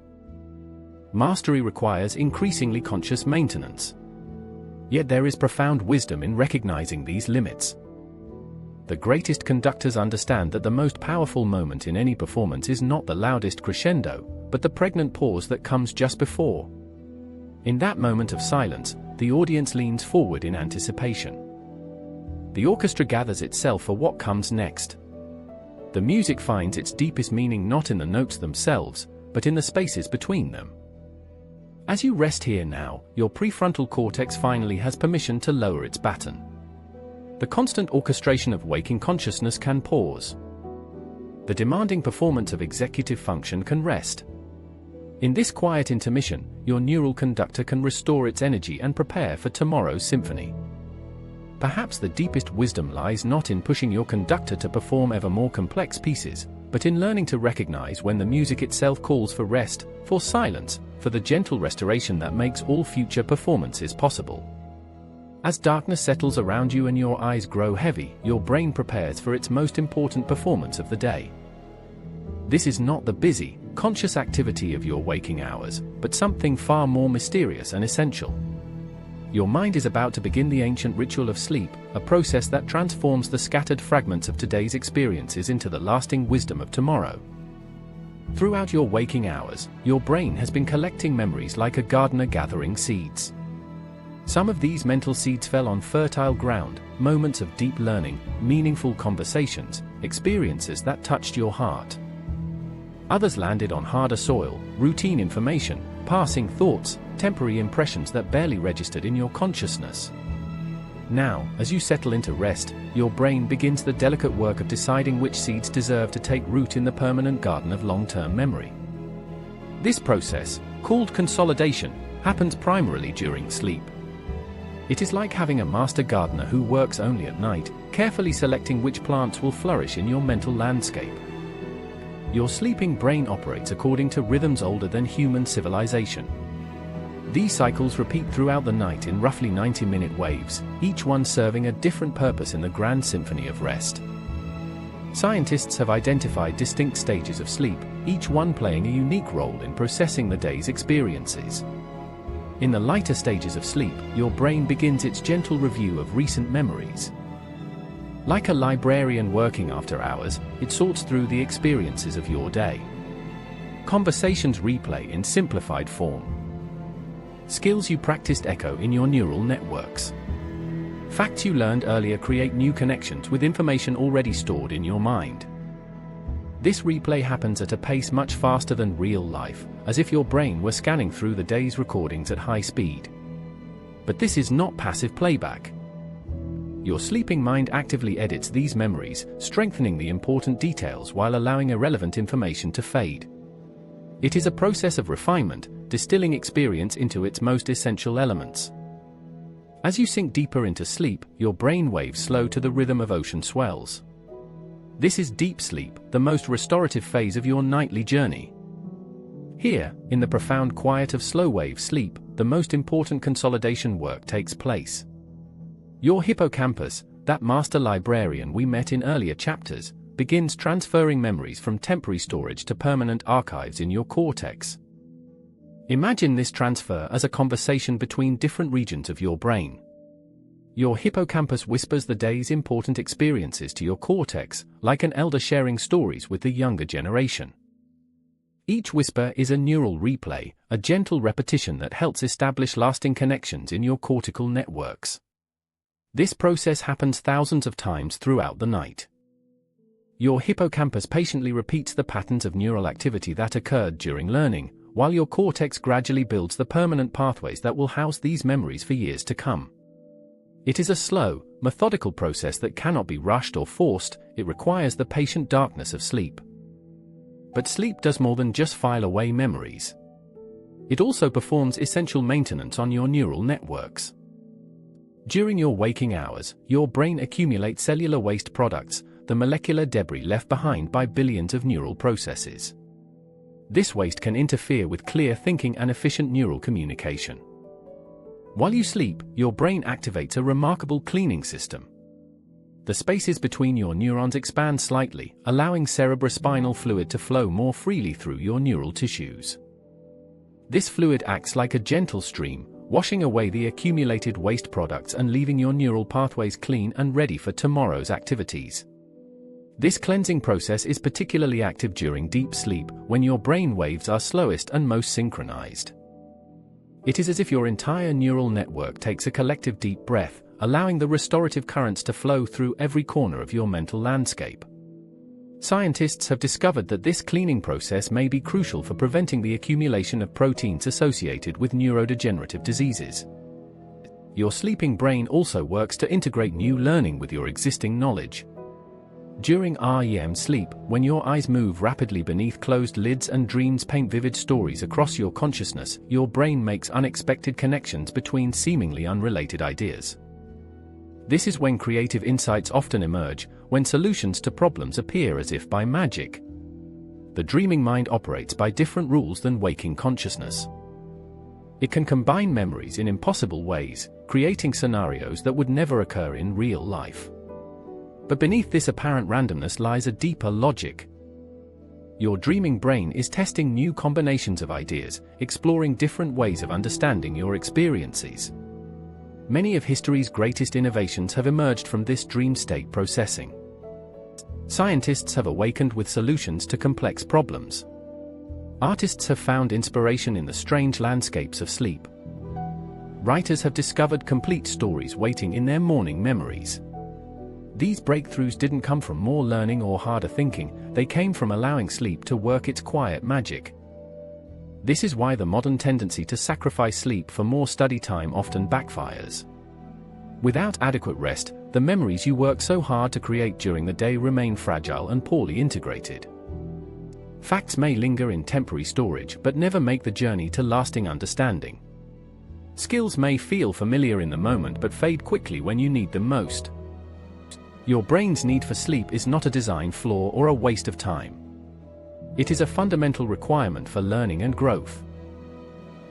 Mastery requires increasingly conscious maintenance. Yet there is profound wisdom in recognizing these limits. The greatest conductors understand that the most powerful moment in any performance is not the loudest crescendo, but the pregnant pause that comes just before. In that moment of silence, the audience leans forward in anticipation. The orchestra gathers itself for what comes next. The music finds its deepest meaning not in the notes themselves, but in the spaces between them. As you rest here now, your prefrontal cortex finally has permission to lower its baton. The constant orchestration of waking consciousness can pause. The demanding performance of executive function can rest. In this quiet intermission, your neural conductor can restore its energy and prepare for tomorrow's symphony. Perhaps the deepest wisdom lies not in pushing your conductor to perform ever more complex pieces, but in learning to recognize when the music itself calls for rest, for silence, for the gentle restoration that makes all future performances possible. As darkness settles around you and your eyes grow heavy, your brain prepares for its most important performance of the day. This is not the busy, conscious activity of your waking hours, but something far more mysterious and essential. Your mind is about to begin the ancient ritual of sleep, a process that transforms the scattered fragments of today's experiences into the lasting wisdom of tomorrow. Throughout your waking hours, your brain has been collecting memories like a gardener gathering seeds. Some of these mental seeds fell on fertile ground, moments of deep learning, meaningful conversations, experiences that touched your heart. Others landed on harder soil, routine information, passing thoughts, temporary impressions that barely registered in your consciousness. Now, as you settle into rest, your brain begins the delicate work of deciding which seeds deserve to take root in the permanent garden of long-term memory. This process, called consolidation, happens primarily during sleep. It is like having a master gardener who works only at night, carefully selecting which plants will flourish in your mental landscape. Your sleeping brain operates according to rhythms older than human civilization. These cycles repeat throughout the night in roughly 90-minute waves, each one serving a different purpose in the grand symphony of rest. Scientists have identified distinct stages of sleep, each one playing a unique role in processing the day's experiences. In the lighter stages of sleep, your brain begins its gentle review of recent memories. Like a librarian working after hours, it sorts through the experiences of your day. Conversations replay in simplified form. Skills you practiced echo in your neural networks. Facts you learned earlier create new connections with information already stored in your mind. This replay happens at a pace much faster than real life, as if your brain were scanning through the day's recordings at high speed. But this is not passive playback. Your sleeping mind actively edits these memories, strengthening the important details while allowing irrelevant information to fade. It is a process of refinement, distilling experience into its most essential elements. As you sink deeper into sleep, your brain waves slow to the rhythm of ocean swells. This is deep sleep, the most restorative phase of your nightly journey. Here, in the profound quiet of slow-wave sleep, the most important consolidation work takes place. Your hippocampus, that master librarian we met in earlier chapters, begins transferring memories from temporary storage to permanent archives in your cortex. Imagine this transfer as a conversation between different regions of your brain. Your hippocampus whispers the day's important experiences to your cortex, like an elder sharing stories with the younger generation. Each whisper is a neural replay, a gentle repetition that helps establish lasting connections in your cortical networks. This process happens thousands of times throughout the night. Your hippocampus patiently repeats the patterns of neural activity that occurred during learning, while your cortex gradually builds the permanent pathways that will house these memories for years to come. It is a slow, methodical process that cannot be rushed or forced. It requires the patient darkness of sleep. But sleep does more than just file away memories. It also performs essential maintenance on your neural networks. During your waking hours, your brain accumulates cellular waste products, the molecular debris left behind by billions of neural processes. This waste can interfere with clear thinking and efficient neural communication. While you sleep, your brain activates a remarkable cleaning system. The spaces between your neurons expand slightly, allowing cerebrospinal fluid to flow more freely through your neural tissues. This fluid acts like a gentle stream, washing away the accumulated waste products and leaving your neural pathways clean and ready for tomorrow's activities. This cleansing process is particularly active during deep sleep, when your brain waves are slowest and most synchronized. It is as if your entire neural network takes a collective deep breath, allowing the restorative currents to flow through every corner of your mental landscape. Scientists have discovered that this cleaning process may be crucial for preventing the accumulation of proteins associated with neurodegenerative diseases. Your sleeping brain also works to integrate new learning with your existing knowledge. During REM sleep, when your eyes move rapidly beneath closed lids and dreams paint vivid stories across your consciousness, your brain makes unexpected connections between seemingly unrelated ideas. This is when creative insights often emerge, when solutions to problems appear as if by magic. The dreaming mind operates by different rules than waking consciousness. It can combine memories in impossible ways, creating scenarios that would never occur in real life. But beneath this apparent randomness lies a deeper logic. Your dreaming brain is testing new combinations of ideas, exploring different ways of understanding your experiences. Many of history's greatest innovations have emerged from this dream state processing. Scientists have awakened with solutions to complex problems. Artists have found inspiration in the strange landscapes of sleep. Writers have discovered complete stories waiting in their morning memories. These breakthroughs didn't come from more learning or harder thinking, they came from allowing sleep to work its quiet magic. This is why the modern tendency to sacrifice sleep for more study time often backfires. Without adequate rest, the memories you work so hard to create during the day remain fragile and poorly integrated. Facts may linger in temporary storage but never make the journey to lasting understanding. Skills may feel familiar in the moment but fade quickly when you need them most. Your brain's need for sleep is not a design flaw or a waste of time. It is a fundamental requirement for learning and growth.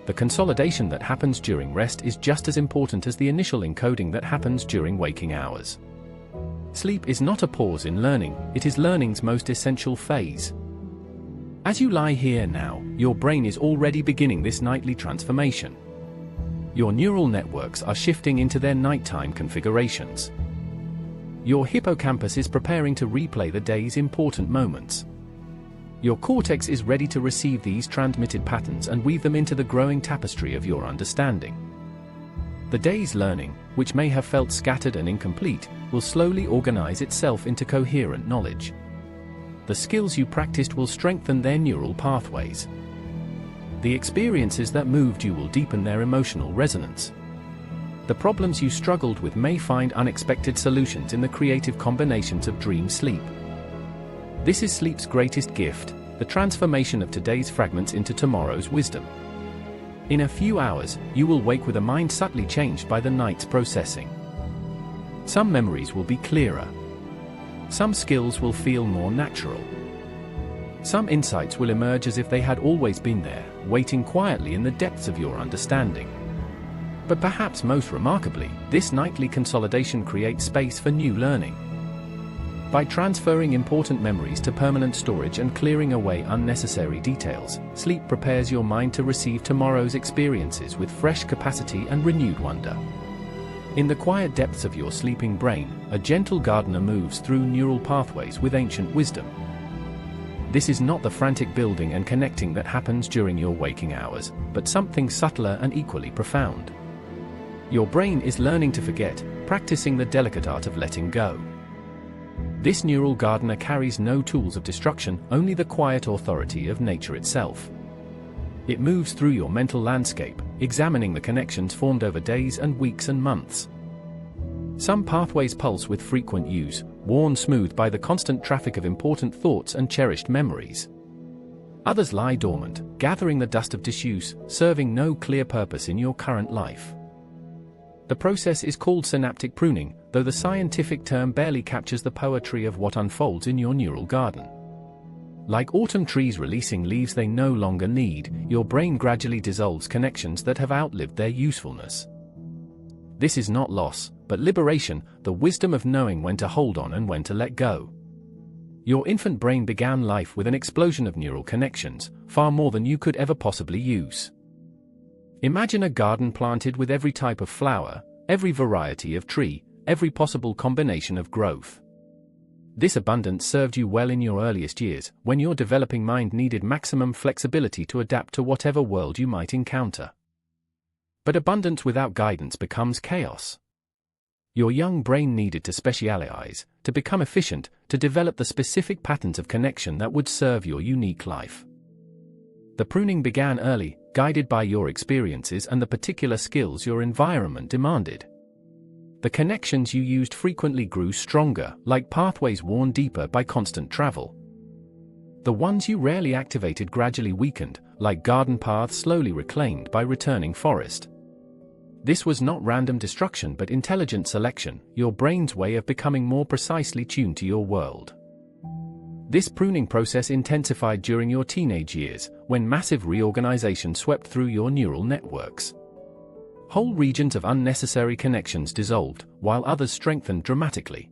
The consolidation that happens during rest is just as important as the initial encoding that happens during waking hours. Sleep is not a pause in learning, it is learning's most essential phase. As you lie here now, your brain is already beginning this nightly transformation. Your neural networks are shifting into their nighttime configurations. Your hippocampus is preparing to replay the day's important moments. Your cortex is ready to receive these transmitted patterns and weave them into the growing tapestry of your understanding. The day's learning, which may have felt scattered and incomplete, will slowly organize itself into coherent knowledge. The skills you practiced will strengthen their neural pathways. The experiences that moved you will deepen their emotional resonance. The problems you struggled with may find unexpected solutions in the creative combinations of dream sleep. This is sleep's greatest gift, the transformation of today's fragments into tomorrow's wisdom. In a few hours, you will wake with a mind subtly changed by the night's processing. Some memories will be clearer. Some skills will feel more natural. Some insights will emerge as if they had always been there, waiting quietly in the depths of your understanding. But perhaps most remarkably, this nightly consolidation creates space for new learning. By transferring important memories to permanent storage and clearing away unnecessary details, sleep prepares your mind to receive tomorrow's experiences with fresh capacity and renewed wonder. In the quiet depths of your sleeping brain, a gentle gardener moves through neural pathways with ancient wisdom. This is not the frantic building and connecting that happens during your waking hours, but something subtler and equally profound. Your brain is learning to forget, practicing the delicate art of letting go. This neural gardener carries no tools of destruction, only the quiet authority of nature itself. It moves through your mental landscape, examining the connections formed over days and weeks and months. Some pathways pulse with frequent use, worn smooth by the constant traffic of important thoughts and cherished memories. Others lie dormant, gathering the dust of disuse, serving no clear purpose in your current life. The process is called synaptic pruning, though the scientific term barely captures the poetry of what unfolds in your neural garden. Like autumn trees releasing leaves they no longer need, your brain gradually dissolves connections that have outlived their usefulness. This is not loss, but liberation, the wisdom of knowing when to hold on and when to let go. Your infant brain began life with an explosion of neural connections, far more than you could ever possibly use. Imagine a garden planted with every type of flower, every variety of tree, every possible combination of growth. This abundance served you well in your earliest years, when your developing mind needed maximum flexibility to adapt to whatever world you might encounter. But abundance without guidance becomes chaos. Your young brain needed to specialize, to become efficient, to develop the specific patterns of connection that would serve your unique life. The pruning began early, guided by your experiences and the particular skills your environment demanded. The connections you used frequently grew stronger, like pathways worn deeper by constant travel. The ones you rarely activated gradually weakened, like garden paths slowly reclaimed by returning forest. This was not random destruction but intelligent selection, your brain's way of becoming more precisely tuned to your world. This pruning process intensified during your teenage years, when massive reorganization swept through your neural networks. Whole regions of unnecessary connections dissolved, while others strengthened dramatically.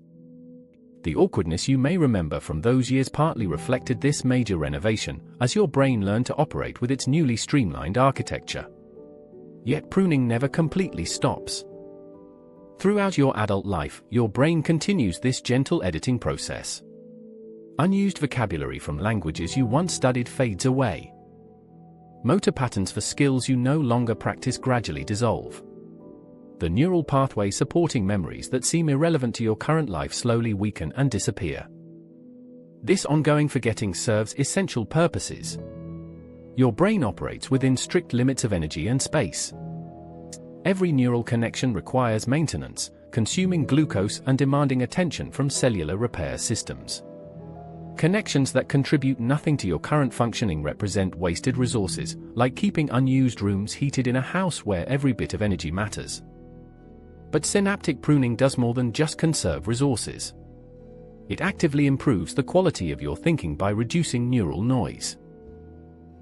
The awkwardness you may remember from those years partly reflected this major renovation, as your brain learned to operate with its newly streamlined architecture. Yet pruning never completely stops. Throughout your adult life, your brain continues this gentle editing process. Unused vocabulary from languages you once studied fades away. Motor patterns for skills you no longer practice gradually dissolve. The neural pathways supporting memories that seem irrelevant to your current life slowly weaken and disappear. This ongoing forgetting serves essential purposes. Your brain operates within strict limits of energy and space. Every neural connection requires maintenance, consuming glucose and demanding attention from cellular repair systems. Connections that contribute nothing to your current functioning represent wasted resources, like keeping unused rooms heated in a house where every bit of energy matters. But synaptic pruning does more than just conserve resources. It actively improves the quality of your thinking by reducing neural noise.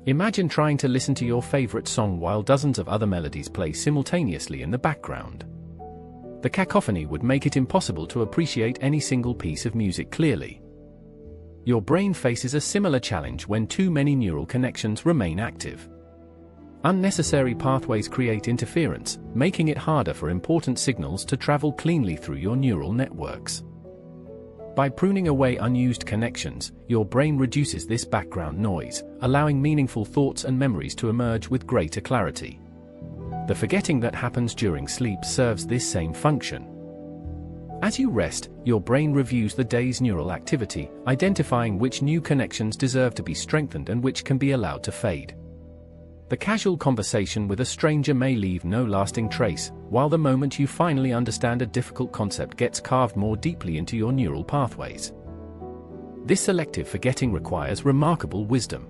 Imagine trying to listen to your favorite song while dozens of other melodies play simultaneously in the background. The cacophony would make it impossible to appreciate any single piece of music clearly. Your brain faces a similar challenge when too many neural connections remain active. Unnecessary pathways create interference, making it harder for important signals to travel cleanly through your neural networks. By pruning away unused connections, your brain reduces this background noise, allowing meaningful thoughts and memories to emerge with greater clarity. The forgetting that happens during sleep serves this same function. As you rest, your brain reviews the day's neural activity, identifying which new connections deserve to be strengthened and which can be allowed to fade. The casual conversation with a stranger may leave no lasting trace, while the moment you finally understand a difficult concept gets carved more deeply into your neural pathways. This selective forgetting requires remarkable wisdom.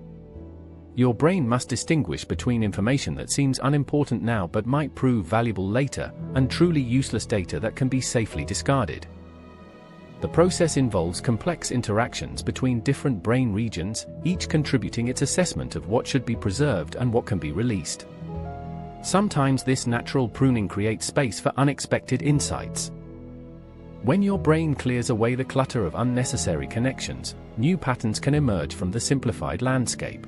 Your brain must distinguish between information that seems unimportant now but might prove valuable later, and truly useless data that can be safely discarded. The process involves complex interactions between different brain regions, each contributing its assessment of what should be preserved and what can be released. Sometimes this natural pruning creates space for unexpected insights. When your brain clears away the clutter of unnecessary connections, new patterns can emerge from the simplified landscape.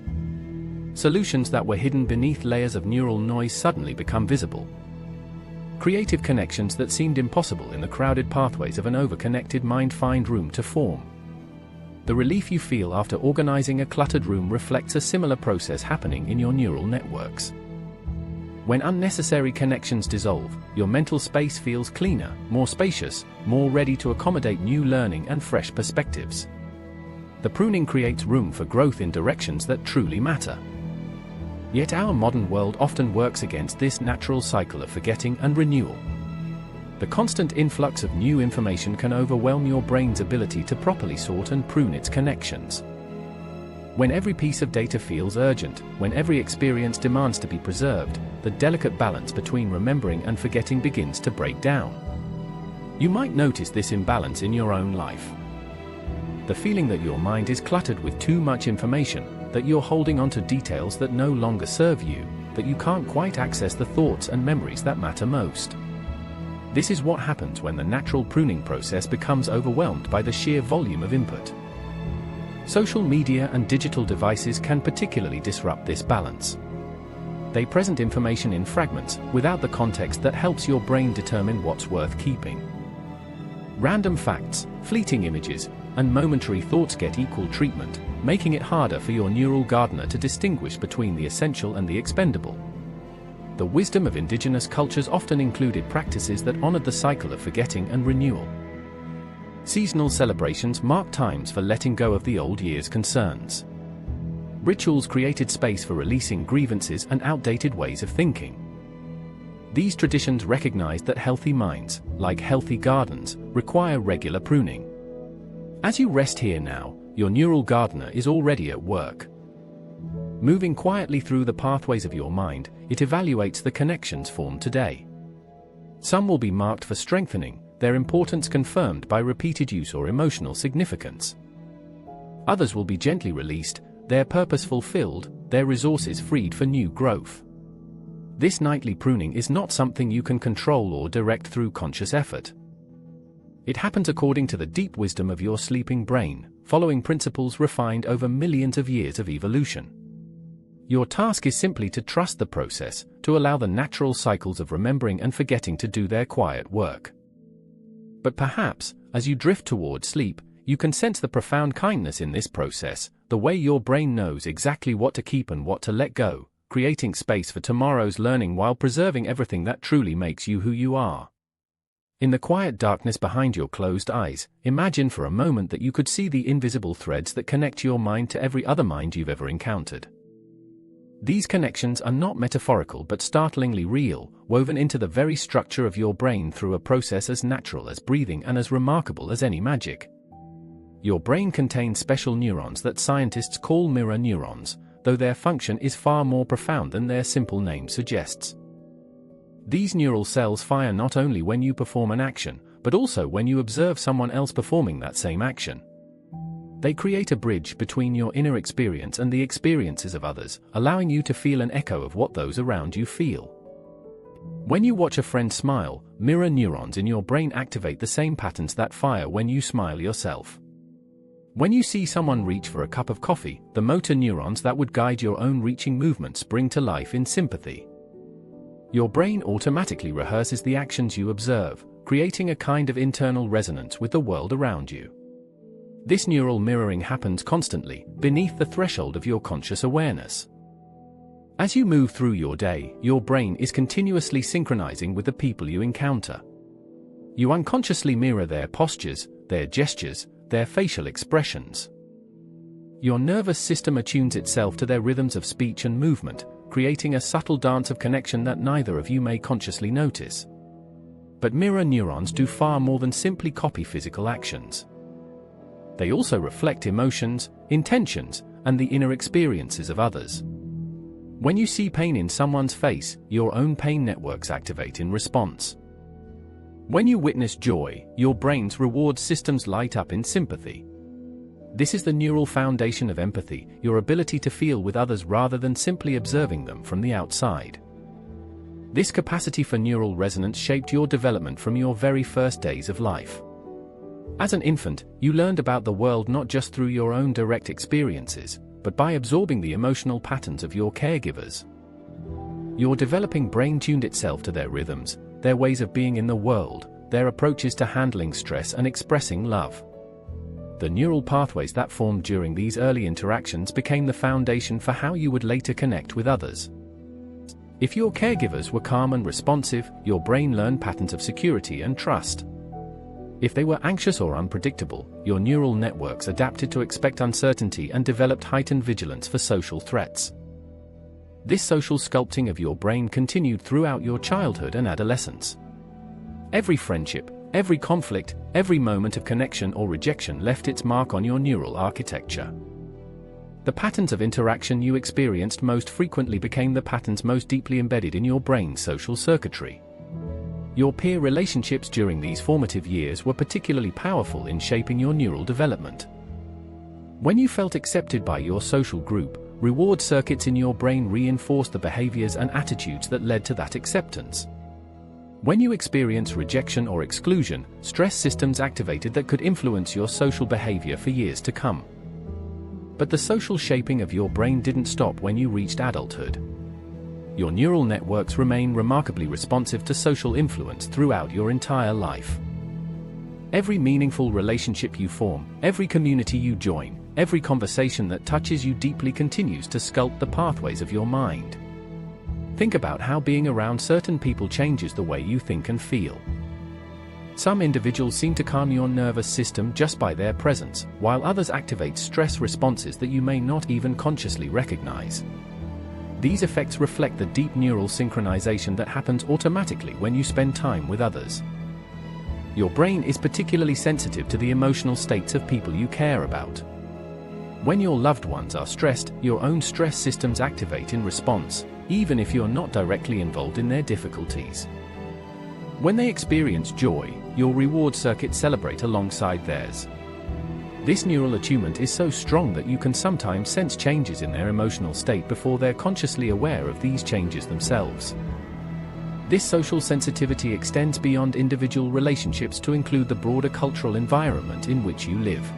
Solutions that were hidden beneath layers of neural noise suddenly become visible. Creative connections that seemed impossible in the crowded pathways of an overconnected mind find room to form. The relief you feel after organizing a cluttered room reflects a similar process happening in your neural networks. When unnecessary connections dissolve, your mental space feels cleaner, more spacious, more ready to accommodate new learning and fresh perspectives. The pruning creates room for growth in directions that truly matter. Yet our modern world often works against this natural cycle of forgetting and renewal. The constant influx of new information can overwhelm your brain's ability to properly sort and prune its connections. When every piece of data feels urgent, when every experience demands to be preserved, the delicate balance between remembering and forgetting begins to break down. You might notice this imbalance in your own life. The feeling that your mind is cluttered with too much information, that you're holding on to details that no longer serve you, that you can't quite access the thoughts and memories that matter most. This is what happens when the natural pruning process becomes overwhelmed by the sheer volume of input. Social media and digital devices can particularly disrupt this balance. They present information in fragments, without the context that helps your brain determine what's worth keeping. Random facts, fleeting images, and momentary thoughts get equal treatment, making it harder for your neural gardener to distinguish between the essential and the expendable. The wisdom of indigenous cultures often included practices that honored the cycle of forgetting and renewal. Seasonal celebrations marked times for letting go of the old year's concerns. Rituals created space for releasing grievances and outdated ways of thinking. These traditions recognized that healthy minds, like healthy gardens, require regular pruning. As you rest here now, your neural gardener is already at work. Moving quietly through the pathways of your mind, it evaluates the connections formed today. Some will be marked for strengthening, their importance confirmed by repeated use or emotional significance. Others will be gently released, their purpose fulfilled, their resources freed for new growth. This nightly pruning is not something you can control or direct through conscious effort. It happens according to the deep wisdom of your sleeping brain, following principles refined over millions of years of evolution. Your task is simply to trust the process, to allow the natural cycles of remembering and forgetting to do their quiet work. But perhaps, as you drift toward sleep, you can sense the profound kindness in this process, the way your brain knows exactly what to keep and what to let go, creating space for tomorrow's learning while preserving everything that truly makes you who you are. In the quiet darkness behind your closed eyes, imagine for a moment that you could see the invisible threads that connect your mind to every other mind you've ever encountered. These connections are not metaphorical but startlingly real, woven into the very structure of your brain through a process as natural as breathing and as remarkable as any magic. Your brain contains special neurons that scientists call mirror neurons, though their function is far more profound than their simple name suggests. These neural cells fire not only when you perform an action, but also when you observe someone else performing that same action. They create a bridge between your inner experience and the experiences of others, allowing you to feel an echo of what those around you feel. When you watch a friend smile, mirror neurons in your brain activate the same patterns that fire when you smile yourself. When you see someone reach for a cup of coffee, the motor neurons that would guide your own reaching movements bring to life in sympathy. Your brain automatically rehearses the actions you observe, creating a kind of internal resonance with the world around you. This neural mirroring happens constantly, beneath the threshold of your conscious awareness. As you move through your day, your brain is continuously synchronizing with the people you encounter. You unconsciously mirror their postures, their gestures, their facial expressions. Your nervous system attunes itself to their rhythms of speech and movement, creating a subtle dance of connection that neither of you may consciously notice. But mirror neurons do far more than simply copy physical actions. They also reflect emotions, intentions, and the inner experiences of others. When you see pain in someone's face, your own pain networks activate in response. When you witness joy, your brain's reward systems light up in sympathy. This is the neural foundation of empathy, your ability to feel with others rather than simply observing them from the outside. This capacity for neural resonance shaped your development from your very first days of life. As an infant, you learned about the world not just through your own direct experiences, but by absorbing the emotional patterns of your caregivers. Your developing brain tuned itself to their rhythms, their ways of being in the world, their approaches to handling stress and expressing love. The neural pathways that formed during these early interactions became the foundation for how you would later connect with others. If your caregivers were calm and responsive, your brain learned patterns of security and trust. If they were anxious or unpredictable, your neural networks adapted to expect uncertainty and developed heightened vigilance for social threats. This social sculpting of your brain continued throughout your childhood and adolescence. Every friendship, every conflict, every moment of connection or rejection left its mark on your neural architecture. The patterns of interaction you experienced most frequently became the patterns most deeply embedded in your brain's social circuitry. Your peer relationships during these formative years were particularly powerful in shaping your neural development. When you felt accepted by your social group, reward circuits in your brain reinforced the behaviors and attitudes that led to that acceptance. When you experience rejection or exclusion, stress systems activated that could influence your social behavior for years to come. But the social shaping of your brain didn't stop when you reached adulthood. Your neural networks remain remarkably responsive to social influence throughout your entire life. Every meaningful relationship you form, every community you join, every conversation that touches you deeply continues to sculpt the pathways of your mind. Think about how being around certain people changes the way you think and feel. Some individuals seem to calm your nervous system just by their presence, while others activate stress responses that you may not even consciously recognize. These effects reflect the deep neural synchronization that happens automatically when you spend time with others. Your brain is particularly sensitive to the emotional states of people you care about. When your loved ones are stressed, your own stress systems activate in response, even if you're not directly involved in their difficulties. When they experience joy, your reward circuits celebrate alongside theirs. This neural attunement is so strong that you can sometimes sense changes in their emotional state before they're consciously aware of these changes themselves. This social sensitivity extends beyond individual relationships to include the broader cultural environment in which you live.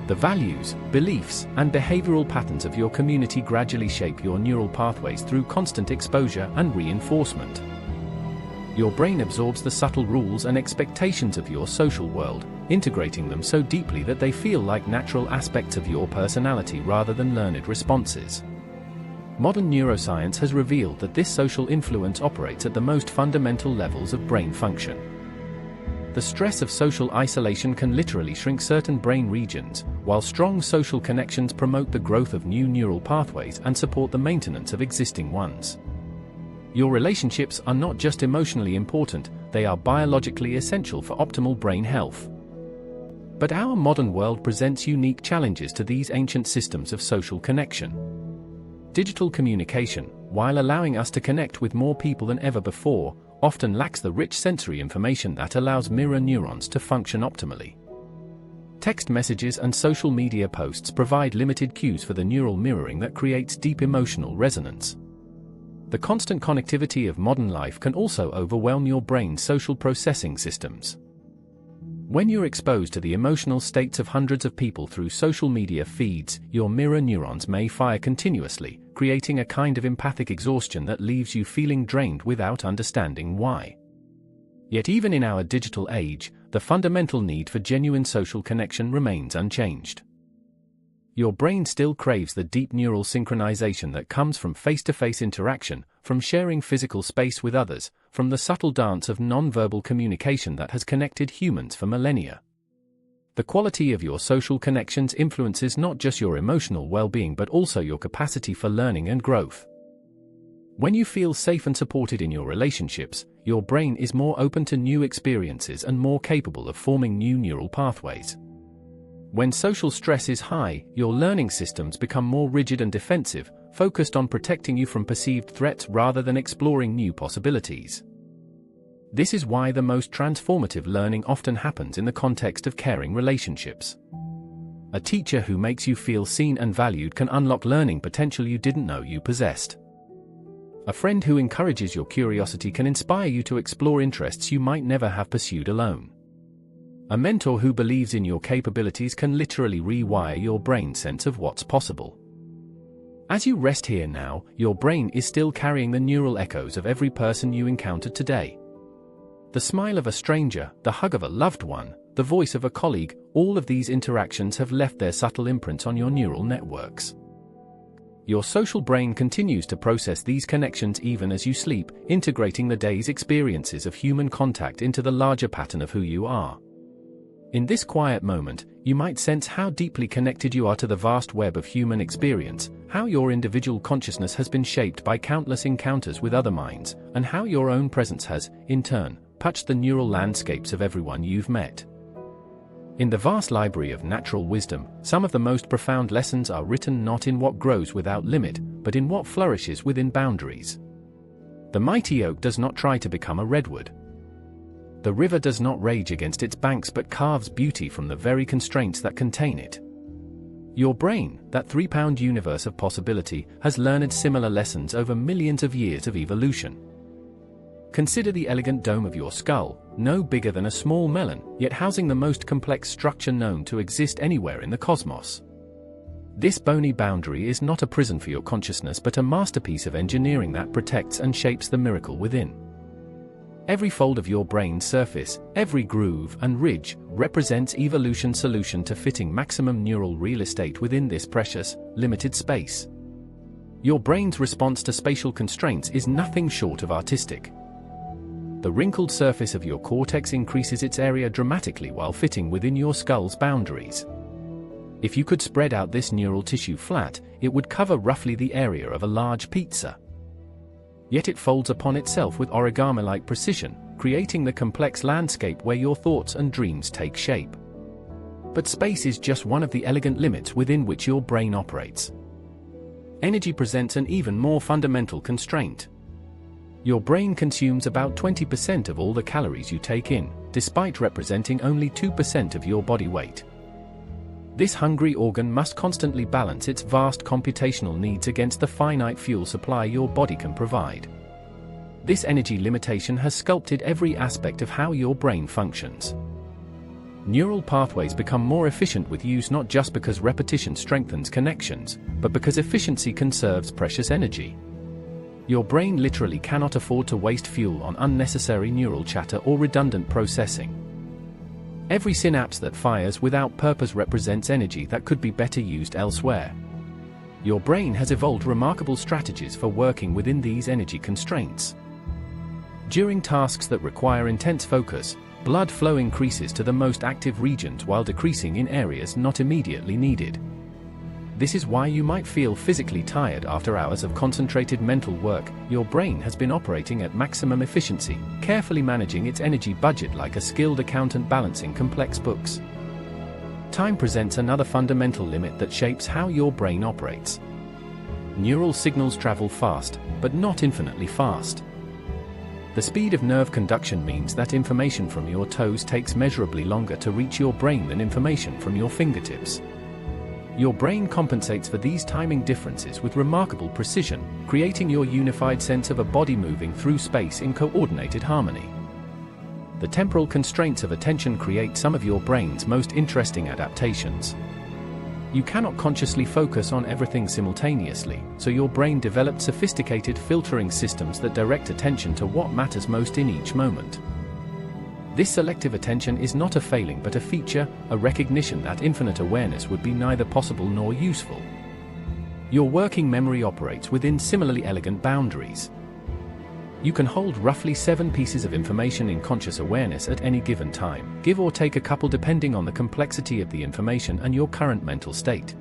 The values, beliefs, and behavioral patterns of your community gradually shape your neural pathways through constant exposure and reinforcement. Your brain absorbs the subtle rules and expectations of your social world, integrating them so deeply that they feel like natural aspects of your personality rather than learned responses. Modern neuroscience has revealed that this social influence operates at the most fundamental levels of brain function. The stress of social isolation can literally shrink certain brain regions, while strong social connections promote the growth of new neural pathways and support the maintenance of existing ones. Your relationships are not just emotionally important, they are biologically essential for optimal brain health. But our modern world presents unique challenges to these ancient systems of social connection. Digital communication, while allowing us to connect with more people than ever before, often lacks the rich sensory information that allows mirror neurons to function optimally. Text messages and social media posts provide limited cues for the neural mirroring that creates deep emotional resonance. The constant connectivity of modern life can also overwhelm your brain's social processing systems. When you're exposed to the emotional states of hundreds of people through social media feeds, your mirror neurons may fire continuously, creating a kind of empathic exhaustion that leaves you feeling drained without understanding why. Yet even in our digital age, the fundamental need for genuine social connection remains unchanged. Your brain still craves the deep neural synchronization that comes from face-to-face interaction, from sharing physical space with others, from the subtle dance of non-verbal communication that has connected humans for millennia. The quality of your social connections influences not just your emotional well-being but also your capacity for learning and growth. When you feel safe and supported in your relationships, your brain is more open to new experiences and more capable of forming new neural pathways. When social stress is high, your learning systems become more rigid and defensive, focused on protecting you from perceived threats rather than exploring new possibilities. This is why the most transformative learning often happens in the context of caring relationships. A teacher who makes you feel seen and valued can unlock learning potential you didn't know you possessed. A friend who encourages your curiosity can inspire you to explore interests you might never have pursued alone. A mentor who believes in your capabilities can literally rewire your brain's sense of what's possible. As you rest here now, your brain is still carrying the neural echoes of every person you encountered today. The smile of a stranger, the hug of a loved one, the voice of a colleague, all of these interactions have left their subtle imprints on your neural networks. Your social brain continues to process these connections even as you sleep, integrating the day's experiences of human contact into the larger pattern of who you are. In this quiet moment, you might sense how deeply connected you are to the vast web of human experience, how your individual consciousness has been shaped by countless encounters with other minds, and how your own presence has, in turn, touched the neural landscapes of everyone you've met. In the vast library of natural wisdom, some of the most profound lessons are written not in what grows without limit, but in what flourishes within boundaries. The mighty oak does not try to become a redwood. The river does not rage against its banks but carves beauty from the very constraints that contain it. Your brain, that 3-pound universe of possibility, has learned similar lessons over millions of years of evolution. Consider the elegant dome of your skull, no bigger than a small melon, yet housing the most complex structure known to exist anywhere in the cosmos. This bony boundary is not a prison for your consciousness but a masterpiece of engineering that protects and shapes the miracle within. Every fold of your brain's surface, every groove and ridge, represents evolution's solution to fitting maximum neural real estate within this precious, limited space. Your brain's response to spatial constraints is nothing short of artistic. The wrinkled surface of your cortex increases its area dramatically while fitting within your skull's boundaries. If you could spread out this neural tissue flat, it would cover roughly the area of a large pizza. Yet it folds upon itself with origami-like precision, creating the complex landscape where your thoughts and dreams take shape. But space is just one of the elegant limits within which your brain operates. Energy presents an even more fundamental constraint. Your brain consumes about 20% of all the calories you take in, despite representing only 2% of your body weight. This hungry organ must constantly balance its vast computational needs against the finite fuel supply your body can provide. This energy limitation has sculpted every aspect of how your brain functions. Neural pathways become more efficient with use not just because repetition strengthens connections, but because efficiency conserves precious energy. Your brain literally cannot afford to waste fuel on unnecessary neural chatter or redundant processing. Every synapse that fires without purpose represents energy that could be better used elsewhere. Your brain has evolved remarkable strategies for working within these energy constraints. During tasks that require intense focus, blood flow increases to the most active regions while decreasing in areas not immediately needed. This is why you might feel physically tired after hours of concentrated mental work. Your brain has been operating at maximum efficiency, carefully managing its energy budget like a skilled accountant balancing complex books. Time presents another fundamental limit that shapes how your brain operates. Neural signals travel fast, but not infinitely fast. The speed of nerve conduction means that information from your toes takes measurably longer to reach your brain than information from your fingertips. Your brain compensates for these timing differences with remarkable precision, creating your unified sense of a body moving through space in coordinated harmony. The temporal constraints of attention create some of your brain's most interesting adaptations. You cannot consciously focus on everything simultaneously, so your brain developed sophisticated filtering systems that direct attention to what matters most in each moment. This selective attention is not a failing but a feature, a recognition that infinite awareness would be neither possible nor useful. Your working memory operates within similarly elegant boundaries. You can hold roughly 7 pieces of information in conscious awareness at any given time, give or take a couple depending on the complexity of the information and your current mental state.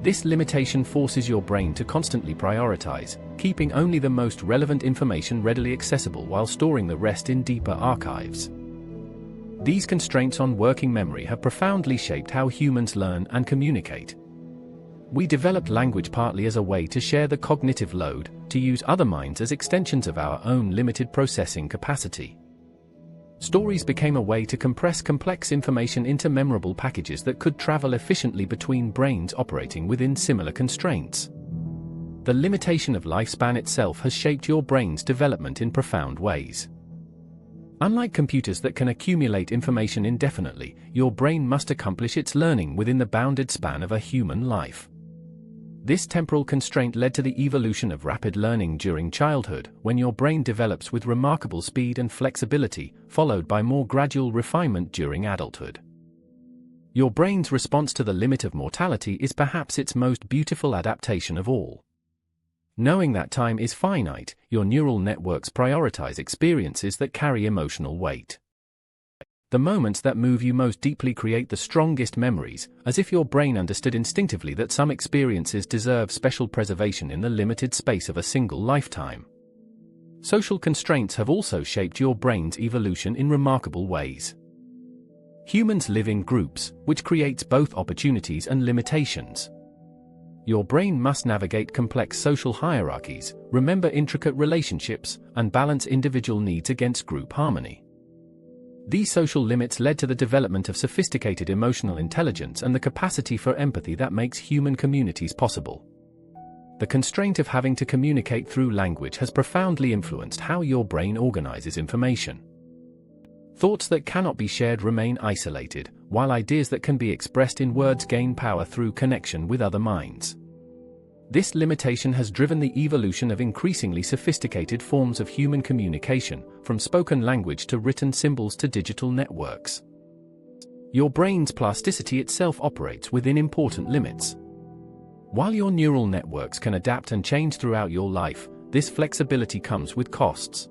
This limitation forces your brain to constantly prioritize, keeping only the most relevant information readily accessible while storing the rest in deeper archives. These constraints on working memory have profoundly shaped how humans learn and communicate. We developed language partly as a way to share the cognitive load, to use other minds as extensions of our own limited processing capacity. Stories became a way to compress complex information into memorable packages that could travel efficiently between brains operating within similar constraints. The limitation of lifespan itself has shaped your brain's development in profound ways. Unlike computers that can accumulate information indefinitely, your brain must accomplish its learning within the bounded span of a human life. This temporal constraint led to the evolution of rapid learning during childhood, when your brain develops with remarkable speed and flexibility, followed by more gradual refinement during adulthood. Your brain's response to the limit of mortality is perhaps its most beautiful adaptation of all. Knowing that time is finite, your neural networks prioritize experiences that carry emotional weight. The moments that move you most deeply create the strongest memories, as if your brain understood instinctively that some experiences deserve special preservation in the limited space of a single lifetime. Social constraints have also shaped your brain's evolution in remarkable ways. Humans live in groups, which creates both opportunities and limitations. Your brain must navigate complex social hierarchies, remember intricate relationships, and balance individual needs against group harmony. These social limits led to the development of sophisticated emotional intelligence and the capacity for empathy that makes human communities possible. The constraint of having to communicate through language has profoundly influenced how your brain organizes information. Thoughts that cannot be shared remain isolated, while ideas that can be expressed in words gain power through connection with other minds. This limitation has driven the evolution of increasingly sophisticated forms of human communication, from spoken language to written symbols to digital networks. Your brain's plasticity itself operates within important limits. While your neural networks can adapt and change throughout your life, this flexibility comes with costs.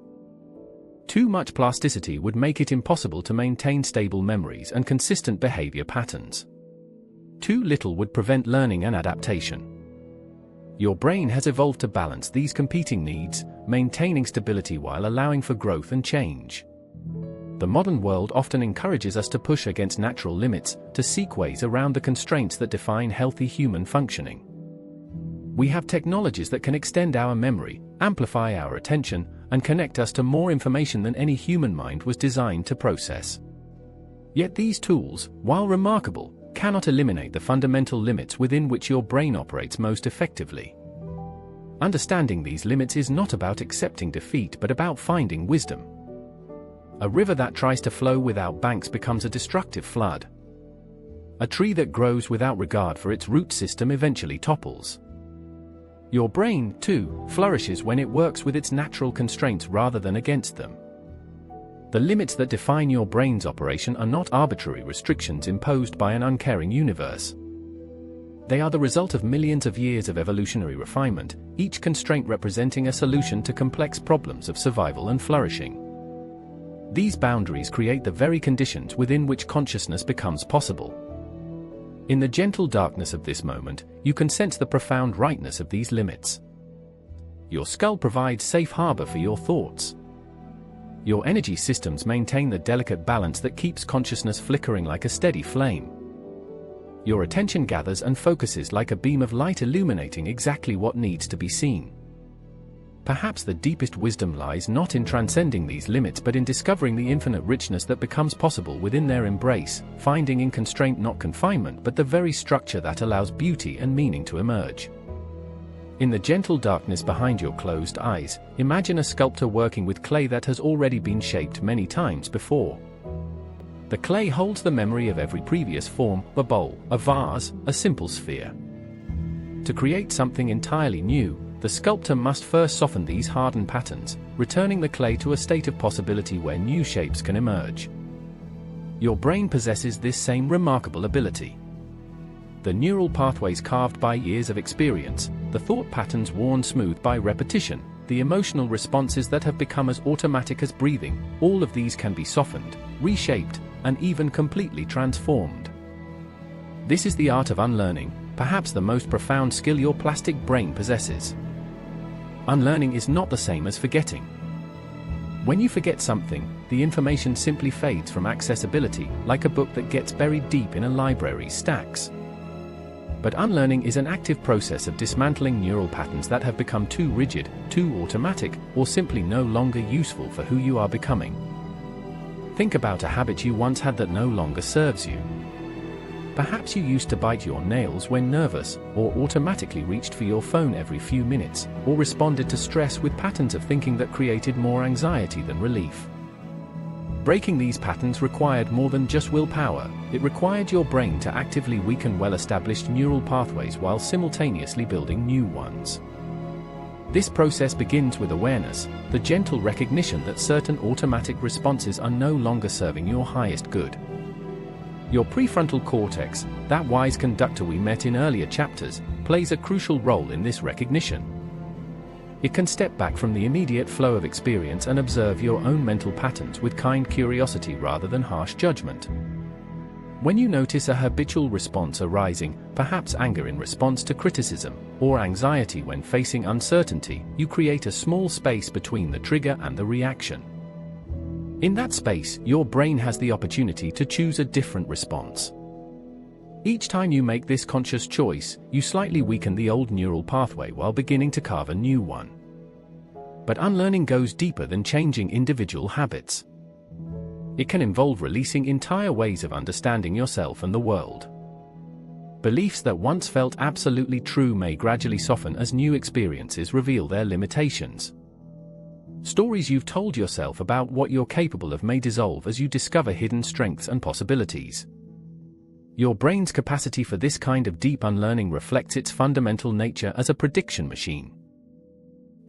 Too much plasticity would make it impossible to maintain stable memories and consistent behavior patterns. Too little would prevent learning and adaptation. Your brain has evolved to balance these competing needs, maintaining stability while allowing for growth and change. The modern world often encourages us to push against natural limits, to seek ways around the constraints that define healthy human functioning. We have technologies that can extend our memory, amplify our attention, and connect us to more information than any human mind was designed to process. Yet these tools, while remarkable, cannot eliminate the fundamental limits within which your brain operates most effectively. Understanding these limits is not about accepting defeat but about finding wisdom. A river that tries to flow without banks becomes a destructive flood. A tree that grows without regard for its root system eventually topples. Your brain, too, flourishes when it works with its natural constraints rather than against them. The limits that define your brain's operation are not arbitrary restrictions imposed by an uncaring universe. They are the result of millions of years of evolutionary refinement, each constraint representing a solution to complex problems of survival and flourishing. These boundaries create the very conditions within which consciousness becomes possible. In the gentle darkness of this moment, you can sense the profound rightness of these limits. Your skull provides safe harbor for your thoughts. Your energy systems maintain the delicate balance that keeps consciousness flickering like a steady flame. Your attention gathers and focuses like a beam of light, illuminating exactly what needs to be seen. Perhaps the deepest wisdom lies not in transcending these limits but in discovering the infinite richness that becomes possible within their embrace, finding in constraint not confinement but the very structure that allows beauty and meaning to emerge. In the gentle darkness behind your closed eyes, imagine a sculptor working with clay that has already been shaped many times before. The clay holds the memory of every previous form, a bowl, a vase, a simple sphere. To create something entirely new, the sculptor must first soften these hardened patterns, returning the clay to a state of possibility where new shapes can emerge. Your brain possesses this same remarkable ability. The neural pathways carved by years of experience, the thought patterns worn smooth by repetition, the emotional responses that have become as automatic as breathing, all of these can be softened, reshaped, and even completely transformed. This is the art of unlearning, perhaps the most profound skill your plastic brain possesses. Unlearning is not the same as forgetting. When you forget something, the information simply fades from accessibility, like a book that gets buried deep in a library's stacks. But unlearning is an active process of dismantling neural patterns that have become too rigid, too automatic, or simply no longer useful for who you are becoming. Think about a habit you once had that no longer serves you. Perhaps you used to bite your nails when nervous, or automatically reached for your phone every few minutes, or responded to stress with patterns of thinking that created more anxiety than relief. Breaking these patterns required more than just willpower. It required your brain to actively weaken well-established neural pathways while simultaneously building new ones. This process begins with awareness, the gentle recognition that certain automatic responses are no longer serving your highest good. Your prefrontal cortex, that wise conductor we met in earlier chapters, plays a crucial role in this recognition. It can step back from the immediate flow of experience and observe your own mental patterns with kind curiosity rather than harsh judgment. When you notice a habitual response arising, perhaps anger in response to criticism, or anxiety when facing uncertainty, you create a small space between the trigger and the reaction. In that space, your brain has the opportunity to choose a different response. Each time you make this conscious choice, you slightly weaken the old neural pathway while beginning to carve a new one. But unlearning goes deeper than changing individual habits. It can involve releasing entire ways of understanding yourself and the world. Beliefs that once felt absolutely true may gradually soften as new experiences reveal their limitations. Stories you've told yourself about what you're capable of may dissolve as you discover hidden strengths and possibilities. Your brain's capacity for this kind of deep unlearning reflects its fundamental nature as a prediction machine.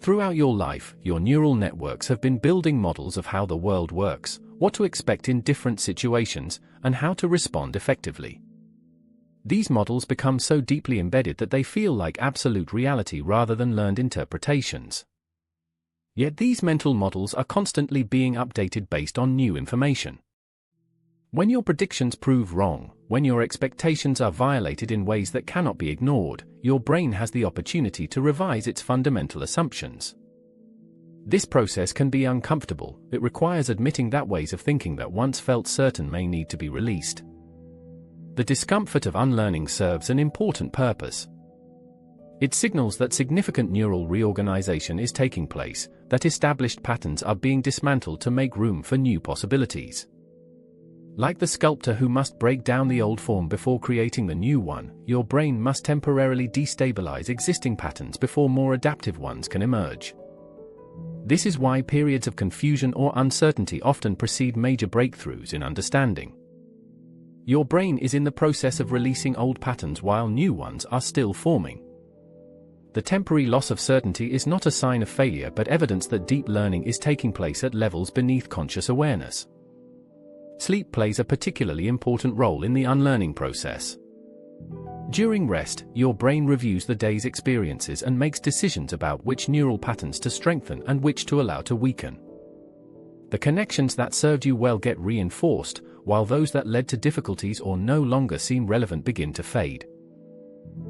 Throughout your life, your neural networks have been building models of how the world works, what to expect in different situations, and how to respond effectively. These models become so deeply embedded that they feel like absolute reality rather than learned interpretations. Yet these mental models are constantly being updated based on new information. When your predictions prove wrong, when your expectations are violated in ways that cannot be ignored, your brain has the opportunity to revise its fundamental assumptions. This process can be uncomfortable. It requires admitting that ways of thinking that once felt certain may need to be released. The discomfort of unlearning serves an important purpose. It signals that significant neural reorganization is taking place, that established patterns are being dismantled to make room for new possibilities. Like the sculptor who must break down the old form before creating the new one, your brain must temporarily destabilize existing patterns before more adaptive ones can emerge. This is why periods of confusion or uncertainty often precede major breakthroughs in understanding. Your brain is in the process of releasing old patterns while new ones are still forming. The temporary loss of certainty is not a sign of failure but evidence that deep learning is taking place at levels beneath conscious awareness. Sleep plays a particularly important role in the unlearning process. During rest, your brain reviews the day's experiences and makes decisions about which neural patterns to strengthen and which to allow to weaken. The connections that served you well get reinforced, while those that led to difficulties or no longer seem relevant begin to fade.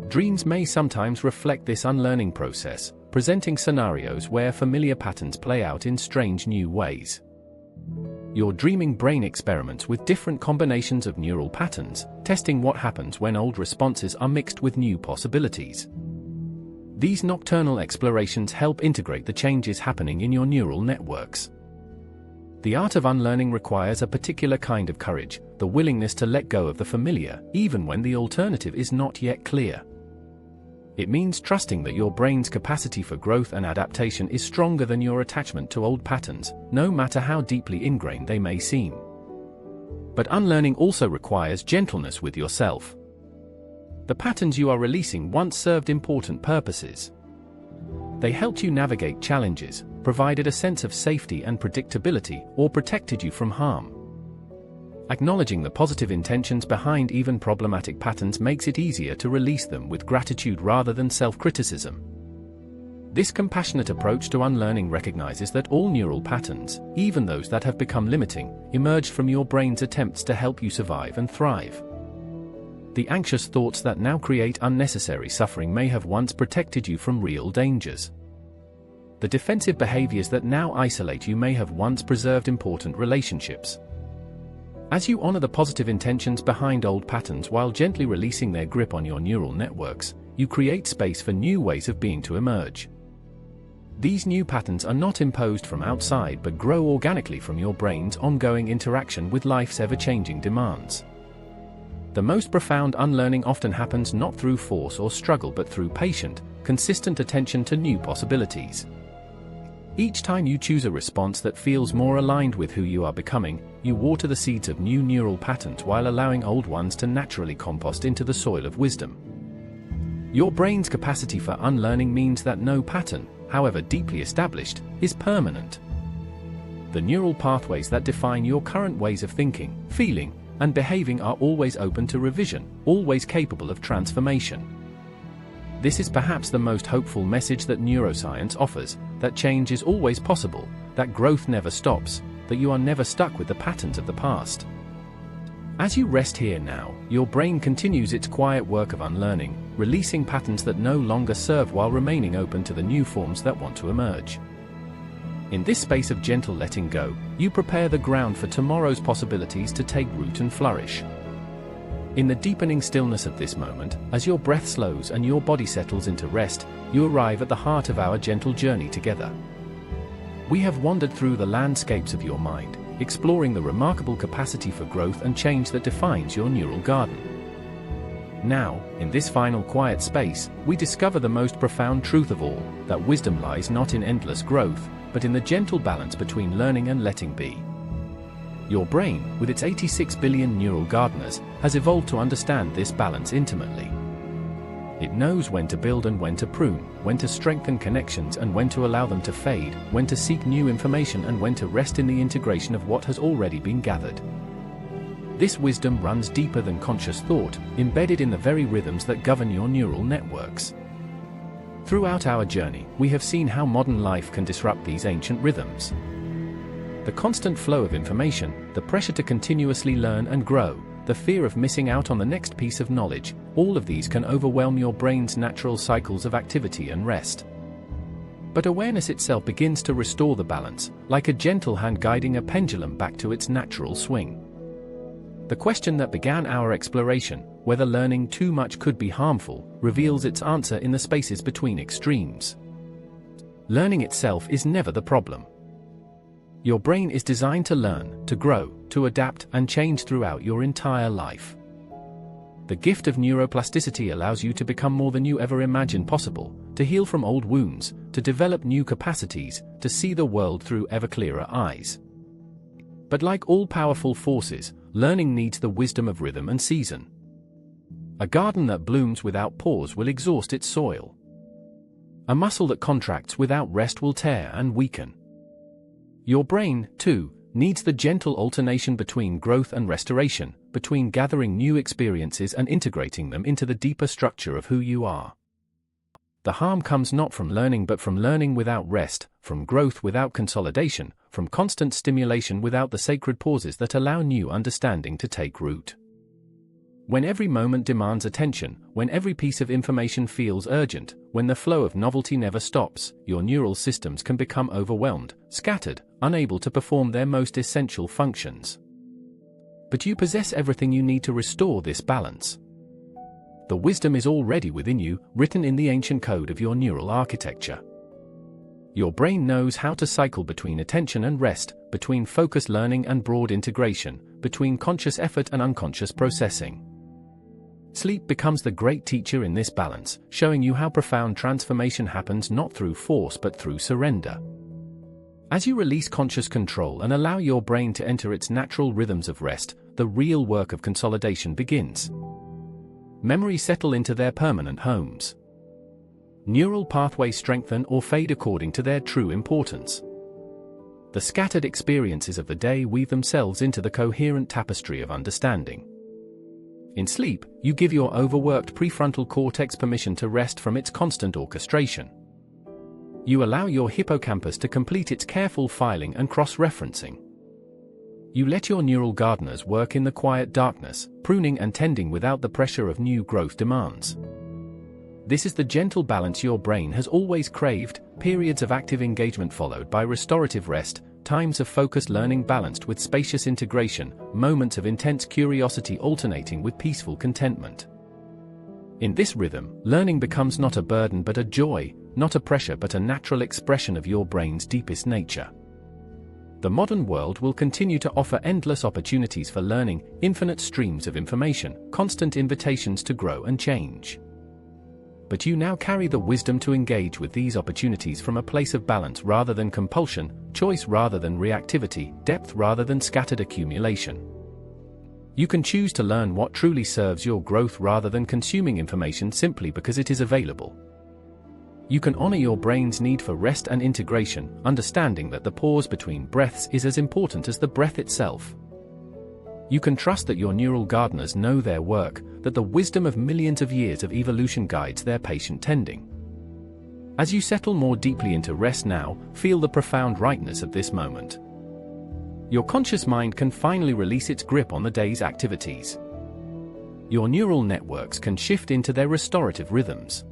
Dreams may sometimes reflect this unlearning process, presenting scenarios where familiar patterns play out in strange new ways. Your dreaming brain experiments with different combinations of neural patterns, testing what happens when old responses are mixed with new possibilities. These nocturnal explorations help integrate the changes happening in your neural networks. The art of unlearning requires a particular kind of courage, the willingness to let go of the familiar, even when the alternative is not yet clear. It means trusting that your brain's capacity for growth and adaptation is stronger than your attachment to old patterns, no matter how deeply ingrained they may seem. But unlearning also requires gentleness with yourself. The patterns you are releasing once served important purposes. They helped you navigate challenges, provided a sense of safety and predictability, or protected you from harm. Acknowledging the positive intentions behind even problematic patterns makes it easier to release them with gratitude rather than self-criticism. This compassionate approach to unlearning recognizes that all neural patterns, even those that have become limiting, emerged from your brain's attempts to help you survive and thrive. The anxious thoughts that now create unnecessary suffering may have once protected you from real dangers. The defensive behaviors that now isolate you may have once preserved important relationships. As you honor the positive intentions behind old patterns while gently releasing their grip on your neural networks, you create space for new ways of being to emerge. These new patterns are not imposed from outside but grow organically from your brain's ongoing interaction with life's ever-changing demands. The most profound unlearning often happens not through force or struggle but through patient, consistent attention to new possibilities. Each time you choose a response that feels more aligned with who you are becoming, you water the seeds of new neural patterns while allowing old ones to naturally compost into the soil of wisdom. Your brain's capacity for unlearning means that no pattern, however deeply established, is permanent. The neural pathways that define your current ways of thinking, feeling, and behaving are always open to revision, always capable of transformation. This is perhaps the most hopeful message that neuroscience offers, that change is always possible, that growth never stops, that you are never stuck with the patterns of the past. As you rest here now, your brain continues its quiet work of unlearning, releasing patterns that no longer serve while remaining open to the new forms that want to emerge. In this space of gentle letting go, you prepare the ground for tomorrow's possibilities to take root and flourish. In the deepening stillness of this moment, as your breath slows and your body settles into rest, you arrive at the heart of our gentle journey together. We have wandered through the landscapes of your mind, exploring the remarkable capacity for growth and change that defines your neural garden. Now, in this final quiet space, we discover the most profound truth of all, that wisdom lies not in endless growth, but in the gentle balance between learning and letting be. Your brain, with its 86 billion neural gardeners, has evolved to understand this balance intimately. It knows when to build and when to prune, when to strengthen connections and when to allow them to fade, when to seek new information and when to rest in the integration of what has already been gathered. This wisdom runs deeper than conscious thought, embedded in the very rhythms that govern your neural networks. Throughout our journey, we have seen how modern life can disrupt these ancient rhythms. The constant flow of information, the pressure to continuously learn and grow, the fear of missing out on the next piece of knowledge, all of these can overwhelm your brain's natural cycles of activity and rest. But awareness itself begins to restore the balance, like a gentle hand guiding a pendulum back to its natural swing. The question that began our exploration, whether learning too much could be harmful, reveals its answer in the spaces between extremes. Learning itself is never the problem. Your brain is designed to learn, to grow, to adapt and change throughout your entire life. The gift of neuroplasticity allows you to become more than you ever imagined possible, to heal from old wounds, to develop new capacities, to see the world through ever clearer eyes. But like all powerful forces, learning needs the wisdom of rhythm and season. A garden that blooms without pause will exhaust its soil. A muscle that contracts without rest will tear and weaken. Your brain, too, needs the gentle alternation between growth and restoration, between gathering new experiences and integrating them into the deeper structure of who you are. The harm comes not from learning but from learning without rest, from growth without consolidation, from constant stimulation without the sacred pauses that allow new understanding to take root. When every moment demands attention, when every piece of information feels urgent, when the flow of novelty never stops, your neural systems can become overwhelmed, scattered, unable to perform their most essential functions. But you possess everything you need to restore this balance. The wisdom is already within you, written in the ancient code of your neural architecture. Your brain knows how to cycle between attention and rest, between focused learning and broad integration, between conscious effort and unconscious processing. Sleep becomes the great teacher in this balance, showing you how profound transformation happens not through force but through surrender. As you release conscious control and allow your brain to enter its natural rhythms of rest, the real work of consolidation begins. Memories settle into their permanent homes. Neural pathways strengthen or fade according to their true importance. The scattered experiences of the day weave themselves into the coherent tapestry of understanding. In sleep, you give your overworked prefrontal cortex permission to rest from its constant orchestration. You allow your hippocampus to complete its careful filing and cross-referencing. You let your neural gardeners work in the quiet darkness, pruning and tending without the pressure of new growth demands. This is the gentle balance your brain has always craved, periods of active engagement followed by restorative rest, times of focused learning balanced with spacious integration, moments of intense curiosity alternating with peaceful contentment. In this rhythm, learning becomes not a burden but a joy, not a pressure but a natural expression of your brain's deepest nature. The modern world will continue to offer endless opportunities for learning, infinite streams of information, constant invitations to grow and change. but you now carry the wisdom to engage with these opportunities from a place of balance rather than compulsion, choice rather than reactivity, depth rather than scattered accumulation. You can choose to learn what truly serves your growth rather than consuming information simply because it is available. You can honor your brain's need for rest and integration, understanding that the pause between breaths is as important as the breath itself. You can trust that your neural gardeners know their work, that the wisdom of millions of years of evolution guides their patient tending. As you settle more deeply into rest now, feel the profound rightness of this moment. Your conscious mind can finally release its grip on the day's activities. Your neural networks can shift into their restorative rhythms.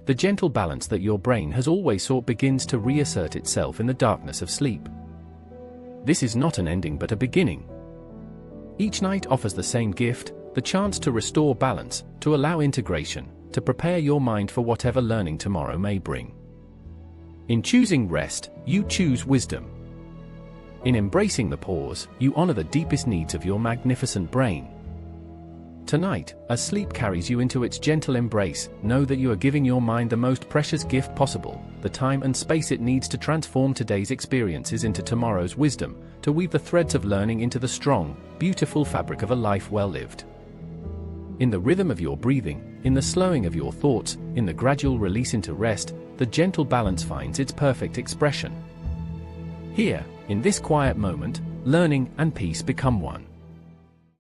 The gentle balance that your brain has always sought begins to reassert itself in the darkness of sleep. This is not an ending but a beginning. Each night offers the same gift, the chance to restore balance, to allow integration, to prepare your mind for whatever learning tomorrow may bring. In choosing rest, you choose wisdom. In embracing the pause, you honor the deepest needs of your magnificent brain. Tonight, as sleep carries you into its gentle embrace, know that you are giving your mind the most precious gift possible, the time and space it needs to transform today's experiences into tomorrow's wisdom, to weave the threads of learning into the strong, beautiful fabric of a life well lived. In the rhythm of your breathing, in the slowing of your thoughts, in the gradual release into rest, the gentle balance finds its perfect expression. Here, in this quiet moment, learning and peace become one.